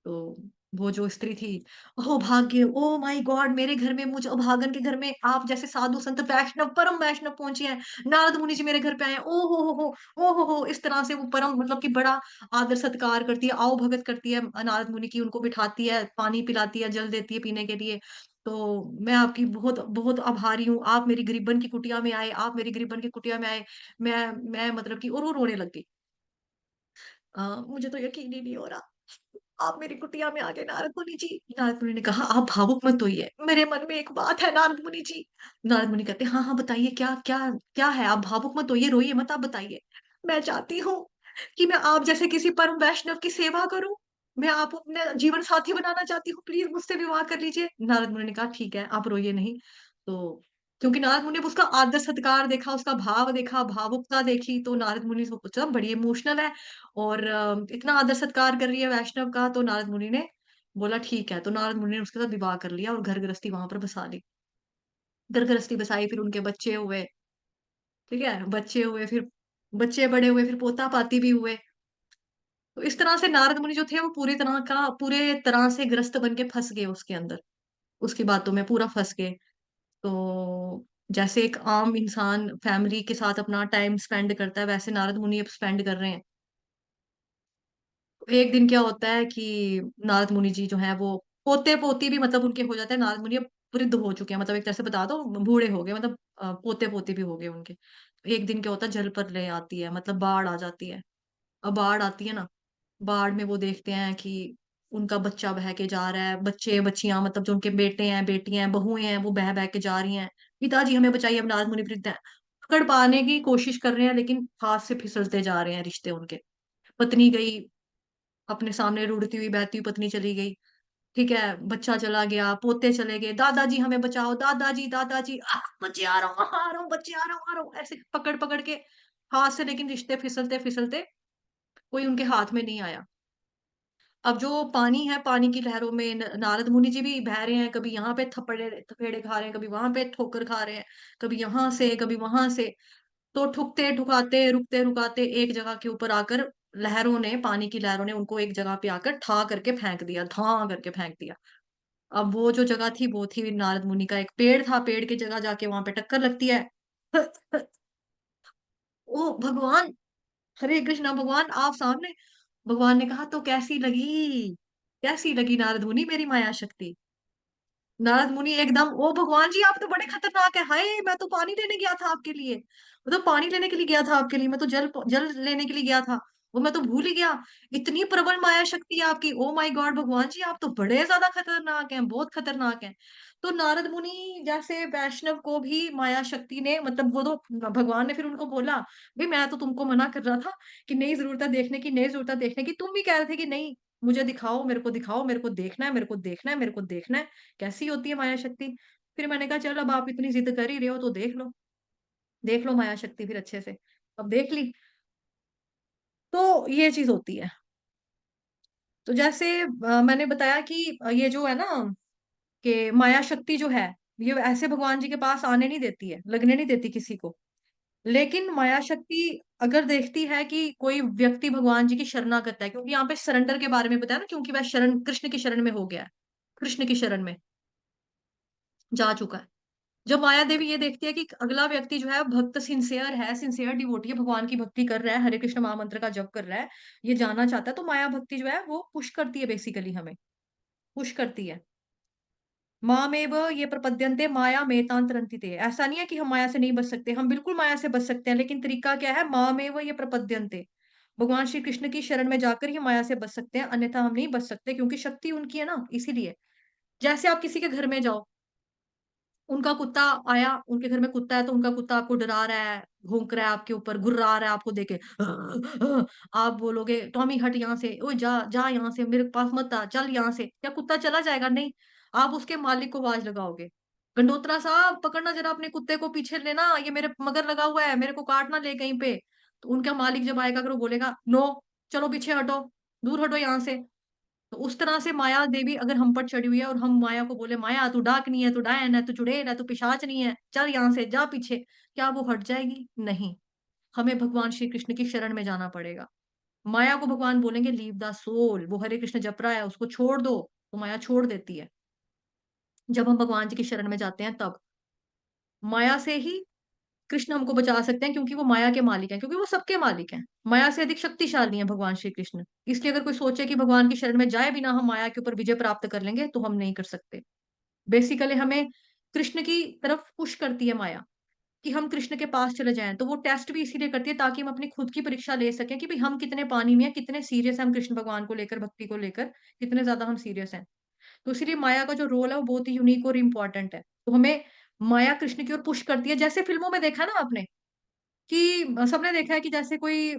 [SPEAKER 2] तो वो जो स्त्री थी, ओह भाग्य, ओह माय गॉड, मेरे घर में, मुझ अभागन के घर में आप जैसे साधु संत वैष्णव, परम वैष्णव पहुंचे हैं, नारद मुनि जी मेरे घर पे आए हैं, ओ हो, इस तरह से वो परम मतलब कि बड़ा आदर सत्कार करती है, आओ भगत करती है नारद मुनि की, उनको बिठाती है, पानी पिलाती है, जल देती है पीने के लिए। तो मैं आपकी बहुत बहुत आभारी हूँ, आप मेरी गरीबन की कुटिया में आए, आप मेरी गरीबन की कुटिया में आए। मैं मतलब कि, और वो रोने लग गई। मुझे तो यकीन ही नहीं हो रहा, आप मेरी कुटिया में आ गए नारद मुनि जी। नारद मुनि ने कहा, आप भावुक मत होइए, मेरे मन में एक बात है नारद मुनि जी। नारद मुनि कहते, हाँ हाँ बताइए, क्या क्या क्या है, आप भावुक मत होइए, रोइए मत, आप बताइए। मैं चाहती हूँ कि मैं आप जैसे किसी परम वैष्णव की सेवा करूं, मैं आपको अपना जीवन साथी बनाना चाहती हूँ, प्लीज मुझसे विवाह कर लीजिए। नारद मुनि ने कहा, ठीक है, आप रोइए नहीं। तो क्योंकि नारद मुनि ने उसका आदर सत्कार देखा, उसका भाव देखा, भावुकता देखी, तो नारद मुनि को सोचा बड़ी इमोशनल है और इतना आदर सत्कार कर रही है वैष्णव का, तो नारद मुनि ने बोला ठीक है। तो नारद मुनि ने उसके साथ विवाह कर लिया और घर गृहस्थी वहां पर बसा ली। घर गृहस्थी बसाई, फिर उनके बच्चे हुए, ठीक है, बच्चे हुए, फिर बच्चे बड़े हुए, फिर पोता पाती भी हुए। तो इस तरह से नारद मुनि जो थे वो पूरे तरह से ग्रस्त बन के फंस गए उसके अंदर, उसकी बातों में पूरा फंस गए। तो जैसे एक आम इंसान फैमिली के साथ अपना टाइम स्पेंड करता है, वैसे नारद मुनि अब स्पेंड कर रहे हैं। एक दिन क्या होता है कि नारद मुनि जी जो है वो पोते पोती भी मतलब उनके हो जाते हैं, नारद मुनि अब वृद्ध हो चुके हैं, मतलब एक तरह से बता दो बूढ़े हो गए, मतलब पोते पोती भी हो गए उनके। एक दिन क्या होता है, जल पर ले आती है, मतलब बाढ़ आ जाती है। अब बाढ़ आती है ना, बाढ़ में वो देखते हैं कि उनका बच्चा बह के जा रहा है, बच्चे बच्चियां मतलब जो उनके बेटे हैं, बेटियां हैं, बहुएं हैं, वो बह बह के जा रही हैं। पिताजी हमें बताइए, अब नारद मुनि वृद्ध हैं, पकड़ पाने की कोशिश कर रहे हैं, लेकिन हाथ से फिसलते जा रहे हैं रिश्ते उनके। पत्नी गई, अपने सामने रुड़ती हुई बहती हुई पत्नी चली गई, ठीक है, बच्चा चला गया, पोते चले गए, दादाजी हमें बचाओ, दादाजी दादाजी, बच्चे आ रहा हूँ, आ रहा हूँ, बच्चे आ रहा हूँ, ऐसे पकड़ पकड़ के हाथ से, लेकिन रिश्ते फिसलते फिसलते कोई उनके हाथ में नहीं आया। अब जो पानी है, पानी की लहरों में नारद मुनि जी भी बह रहे हैं, कभी यहाँ पे थप्पड़े थपेड़े खा रहे हैं, कभी वहां पे ठोकर खा रहे हैं, कभी यहाँ से कभी वहां से। तो ठुकते ठुकाते, रुकते रुकाते एक जगह के ऊपर आकर लहरों ने, पानी की लहरों ने उनको एक जगह पे आकर ठा करके फेंक दिया, धा करके फेंक दिया। अब वो जो जगह थी वो थी नारद मुनि का एक पेड़ था, पेड़ की जगह जाके वहां पे टक्कर लगती है। ओ भगवान, हरे कृष्णा भगवान, आप सामने। भगवान ने कहा, तो कैसी लगी नारद मुनि मेरी माया शक्ति। नारद मुनि एकदम, ओ भगवान जी, आप तो बड़े खतरनाक है, हाय मैं तो पानी लेने गया था आपके लिए, मैं तो पानी लेने के लिए गया था आपके लिए, मैं तो जल जल लेने के लिए गया था, वो मैं तो भूल ही गया। इतनी प्रबल माया शक्ति है आपकी, ओ माय गॉड भगवान जी, आप तो बड़े ज्यादा खतरनाक हैं, बहुत खतरनाक हैं। तो नारद मुनि जैसे वैष्णव को भी माया शक्ति ने, मतलब वो तो भगवान ने फिर उनको बोला, भाई मैं तो तुमको मना कर रहा था कि नई जरूरत है देखने की, नई जरूरत है देखने की, तुम भी कह रहे थे कि नहीं, मुझे दिखाओ, मेरे को दिखाओ, मेरे को देखना है, मेरे को देखना है, मेरे को देखना है, कैसी होती है माया शक्ति। फिर मैंने कहा, चल अब आप इतनी जिद कर ही रहे हो तो देख लो, देख लो माया शक्ति फिर अच्छे से। अब देख ली, तो ये चीज होती है। तो जैसे मैंने बताया कि ये जो है ना, कि माया शक्ति जो है, ये ऐसे भगवान जी के पास आने नहीं देती है, लगने नहीं देती किसी को। लेकिन माया शक्ति अगर देखती है कि कोई व्यक्ति भगवान जी की शरणागत है, क्योंकि यहाँ पे सरेंडर के बारे में बताया ना, क्योंकि वह शरण कृष्ण की शरण में हो गया है, कृष्ण की शरण में जा चुका है। जब माया देवी ये देखती है कि अगला व्यक्ति जो है भक्त सिंसियर है, सिंसियर डिवोटी है, भगवान की भक्ति कर रहा है, हरे कृष्ण महामंत्र का जप कर रहा है, ये जानना चाहता है, तो माया भक्ति जो है वो पुश करती है, बेसिकली हमें पुश करती है। मामेव ये प्रपद्यन्ते माया मेतांतरन्ति। ऐसा नहीं है कि हम माया से नहीं बच सकते, हम बिल्कुल माया से बच सकते हैं, लेकिन तरीका क्या है, मामेव ये प्रपद्यन्ते, भगवान श्री कृष्ण की शरण में जाकर ही माया से बच सकते हैं, अन्यथा हम नहीं बच सकते, क्योंकि शक्ति उनकी है ना, इसीलिए। जैसे आप किसी के घर में जाओ, उनका कुत्ता आया, उनके घर में कुत्ता है, तो उनका कुत्ता आपको डरा रहा है, भौंक रहा है आपके ऊपर, गुर्रा रहा है आपको देखे, आप बोलोगे, टॉमी हट यहाँ से, ओए जा जा यहाँ से, मेरे पास मत आ, चल यहाँ से, क्या कुत्ता चला जाएगा? नहीं, आप उसके मालिक को आवाज लगाओगे, गंडोत्रा साहब पकड़ना जरा अपने कुत्ते को, पीछे लेना, ये मेरे मगर लगा हुआ है, मेरे को काटना ले कहीं पे। तो उनका मालिक जब आएगा, अगर वो बोलेगा नो, चलो पीछे हटो, दूर हटो यहाँ से, तो उस तरह से माया देवी अगर हम पर चढ़ी हुई है और हम माया को बोले, माया तू डाकनी है, तू डायन है, तू चुड़ैल है, तू पिशाच नहीं है, चल यहाँ से जा पीछे, क्या वो हट जाएगी? नहीं, हमें भगवान श्री कृष्ण की शरण में जाना पड़ेगा। माया को भगवान बोलेंगे लीव द सोल, वो हरे कृष्ण जप रहा है उसको छोड़ दो, तो माया छोड़ देती है। जब हम भगवान जी की शरण में जाते हैं तब माया से ही कृष्ण हमको बचा सकते हैं, क्योंकि वो माया के मालिक हैं, क्योंकि वो सबके मालिक हैं। माया से अधिक शक्तिशाली हैं भगवान श्री कृष्ण। इसलिए अगर कोई सोचे कि भगवान की शरण में जाए बिना हम माया के ऊपर विजय प्राप्त कर लेंगे, तो हम नहीं कर सकते। बेसिकली हमें कृष्ण की तरफ पुश करती है माया कि हम कृष्ण के पास चले जाएं। तो वो टेस्ट भी इसीलिए करती है ताकि हम अपनी खुद की परीक्षा ले सकें कि भाई हम कितने पानी में हैं, कितने सीरियस हैं हम कृष्ण भगवान को लेकर, भक्ति को लेकर, कितने ज्यादा हम सीरियस हैं। तो इसीलिए माया का जो रोल है वो बहुत ही यूनिक और इम्पोर्टेंट है। तो हमें माया कृष्ण की ओर पुश करती है, जैसे फिल्मों में देखा ना आपने कि सबने देखा है कि जैसे कोई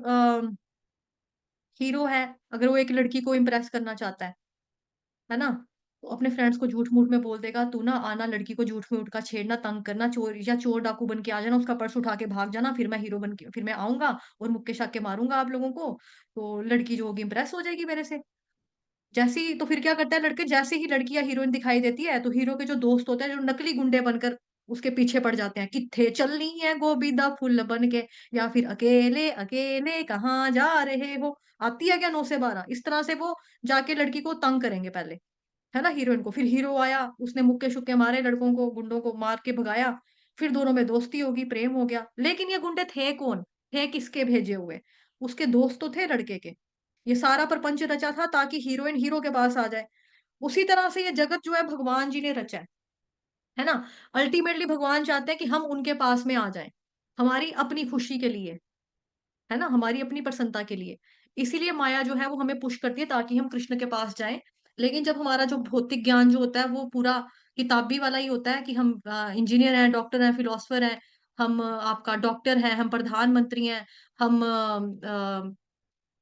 [SPEAKER 2] हीरो है, अगर वो एक लड़की को इम्प्रेस करना चाहता है ना? तो अपने फ्रेंड्स को झूठ-मूठ में बोल देगा, "तू ना आना लड़की को झूठ-मूठ का छेड़ना, तंग करना, चोर या चोर डाकू बन के आ जाना, उसका पर्स उठा के भाग जाना, फिर मैं आऊँगा और मुक्के-शाक्के मारूँगा आप लोगों को, तो लड़की जो होगी इम्प्रेस हो जाएगी मेरे से।" जैसे ही तो फिर क्या करता है लड़के, जैसे ही लड़की या हीरोइन दिखाई देती है, तो हीरो के जो दोस्त होते हैं, जो नकली गुंडे बनकर उसके पीछे पड़ जाते हैं, "कित्थे चलनी है गोबीदा फुल बन के" या फिर "अकेले अकेले कहाँ जा रहे हो?" आती है क्या 9 से 12? इस तरह से वो जाके लड़की को तंग करेंगे पहले। है ना हीरोइन को। फिर हीरो आया, उसने मुक्के-शुक्के मारे लड़कों को, गुंडों को मार के भगाया, फिर दोनों में दोस्ती होगी, प्रेम हो गया। लेकिन ये गुंडे थे कौन? थे किसके भेजे हुए? उसके दोस्त तो थे लड़के के। ये सारा प्रपंच रचा था ताकि हीरोइन हीरो के पास आ जाए। उसी तरह से ये जगत जो है भगवान जी ने रचा है ना? अल्टीमेटली भगवान चाहते हैं कि हम उनके पास में आ जाएँ, हमारी अपनी खुशी के लिए। है ना? हमारी अपनी प्रसन्नता के लिए। इसीलिए माया जो है वो हमें पुश करती है ताकि हम कृष्ण के पास जाएँ। लेकिन जब हमारा जो भौतिक ज्ञान जो होता है वो पूरा किताबी वाला ही होता है कि हम इंजीनियर हैं, डॉक्टर हैं, फिलॉसफर हैं, हम आपका डॉक्टर हैं, हम प्रधानमंत्री हैं, हम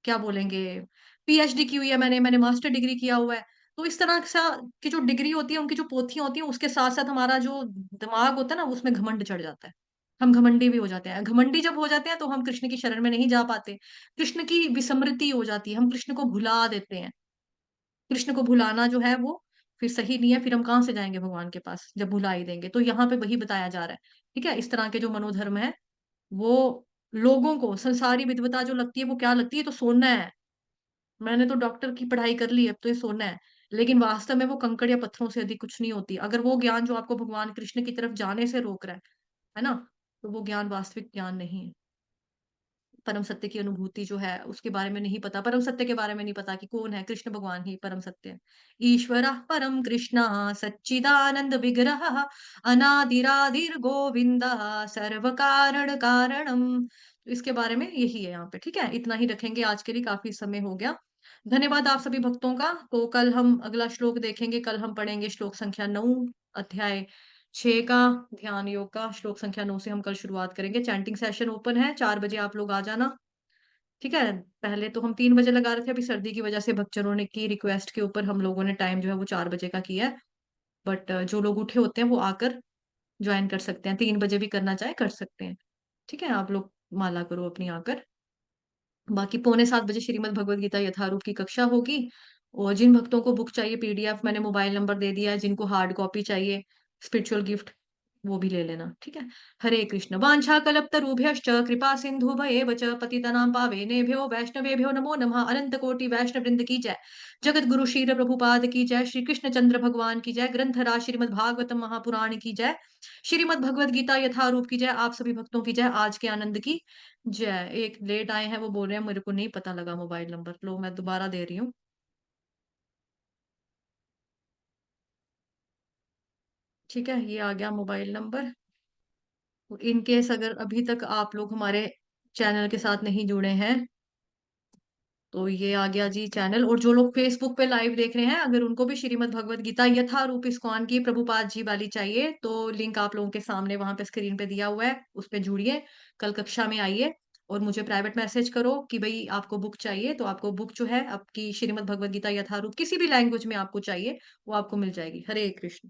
[SPEAKER 2] क्या बोलेंगे पीएचडी की हुई है मैंने मास्टर डिग्री किया हुआ है। तो इस तरह सा की जो डिग्री होती है, उनकी जो पोथियाँ होती हैं, उसके साथ-साथ हमारा जो दिमाग होता है ना, उसमें घमंड चढ़ जाता है। हम घमंडी भी हो जाते हैं। घमंडी जब हो जाते हैं, तो हम कृष्ण की शरण में नहीं जा पाते। कृष्ण की विस्मृति हो जाती है, हम कृष्ण को भुला देते हैं। कृष्ण को भुलाना जो है वो फिर सही नहीं है, फिर हम कहाँ से जाएँगे भगवान के पास, जब भुला ही देंगे। तो यहाँ पे वही बताया जा रहा है, ठीक है? इस तरह के जो मनोधर्म हैं, वो लोगों को संसारी विद्वता जो लगती है, वो क्या लगती है? ये तो सोना है। मैंने तो डॉक्टर की पढ़ाई कर ली, अब तो ये सोना है। लेकिन वास्तव में वो कंकड़ या पत्थरों से अधिक कुछ नहीं होती। अगर वो ज्ञान जो आपको भगवान कृष्ण की तरफ जाने से रोक रहा है ना? तो वो ज्ञान वास्तविक ज्ञान नहीं है। परम सत्य की अनुभूति जो है, उसके बारे में नहीं पता। परम सत्य के बारे में नहीं पता कि कौन है, कृष्ण भगवान ही परम सत्य है। ईश्वरः परं कृष्णः सच्चिदानंद विग्रहः अनादिरादिर्गोविन्दः सर्वकारण कारणम्। तो इसके बारे में यही है यहाँ पे, ठीक है? इतना ही रखेंगे आज के लिए, काफ़ी समय हो गया। धन्यवाद आप सभी भक्तों का। तो कल हम अगला श्लोक देखेंगे, कल हम पढ़ेंगे श्लोक संख्या 9 अध्याय 6 का ध्यान योग का। श्लोक संख्या 9 से हम कल शुरुआत करेंगे। चैंटिंग सेशन ओपन है, 4 बजे आप लोग आ जाना, ठीक है? पहले तो हम 3 बजे लगा रहे थे, अभी सर्दी की वजह से भक्तजनों ने की रिक्वेस्ट के ऊपर हम लोगों ने टाइम जो है वो 4 बजे का किया है। बट जो लोग उठे होते हैं वो आकर जॉइन कर सकते हैं, 3 बजे भी करना चाहे कर सकते हैं, ठीक है? आप लोग माला करो अपनी आकर। बाकी पौने 7 बजे श्रीमद् भगवद गीता यथारूप की कक्षा होगी। और जिन भक्तों को बुक चाहिए पीडीएफ, मैंने मोबाइल नंबर दे दिया है, जिनको हार्ड कॉपी चाहिए स्पिरिचुअल गिफ्ट, वो भी ले लेना, ठीक है? हरे कृष्ण वाञ्छा कल्पतरुभ्यश्च कृपा सिन्धुभयेव च पतितानां पावनेभ्यो वैष्णवेभ्यो नमो नमः। अनंत कोटि वैष्णव वृंद की जय। जगत गुरु श्रील प्रभुपाद की जय। श्री कृष्ण चंद्र भगवान की जय। ग्रंथराज श्रीमद् भागवतम महापुराण की जय। श्रीमद् भगवद गीता यथारूप की जय। आप सभी भक्तों की जय। आज के आनंद की जय। एक लेट आए हैं, वो बोल रहे हैं मेरे को नहीं पता लगा मोबाइल नंबर। लो मैं दोबारा दे रही हूँ। ठीक है, ये आ गया मोबाइल नंबर। इन केस अगर अभी तक आप लोग हमारे चैनल के साथ नहीं जुड़े हैं, तो ये आ गया जी चैनल। और जो लोग फेसबुक पे लाइव देख रहे हैं, अगर उनको भी श्रीमद् भगवद गीता यथारूप इस्कॉन की प्रभुपाद जी वाली चाहिए, तो लिंक आप लोगों के सामने वहां पे स्क्रीन पे दिया हुआ है, उस पे जुड़िए, कल कक्षा में आइए और मुझे प्राइवेट मैसेज करो कि भाई आपको बुक चाहिए। तो आपको बुक जो है आपकी श्रीमद् भगवद गीता यथारूप किसी भी लैंग्वेज में आपको चाहिए, वो आपको मिल जाएगी। हरे कृष्ण।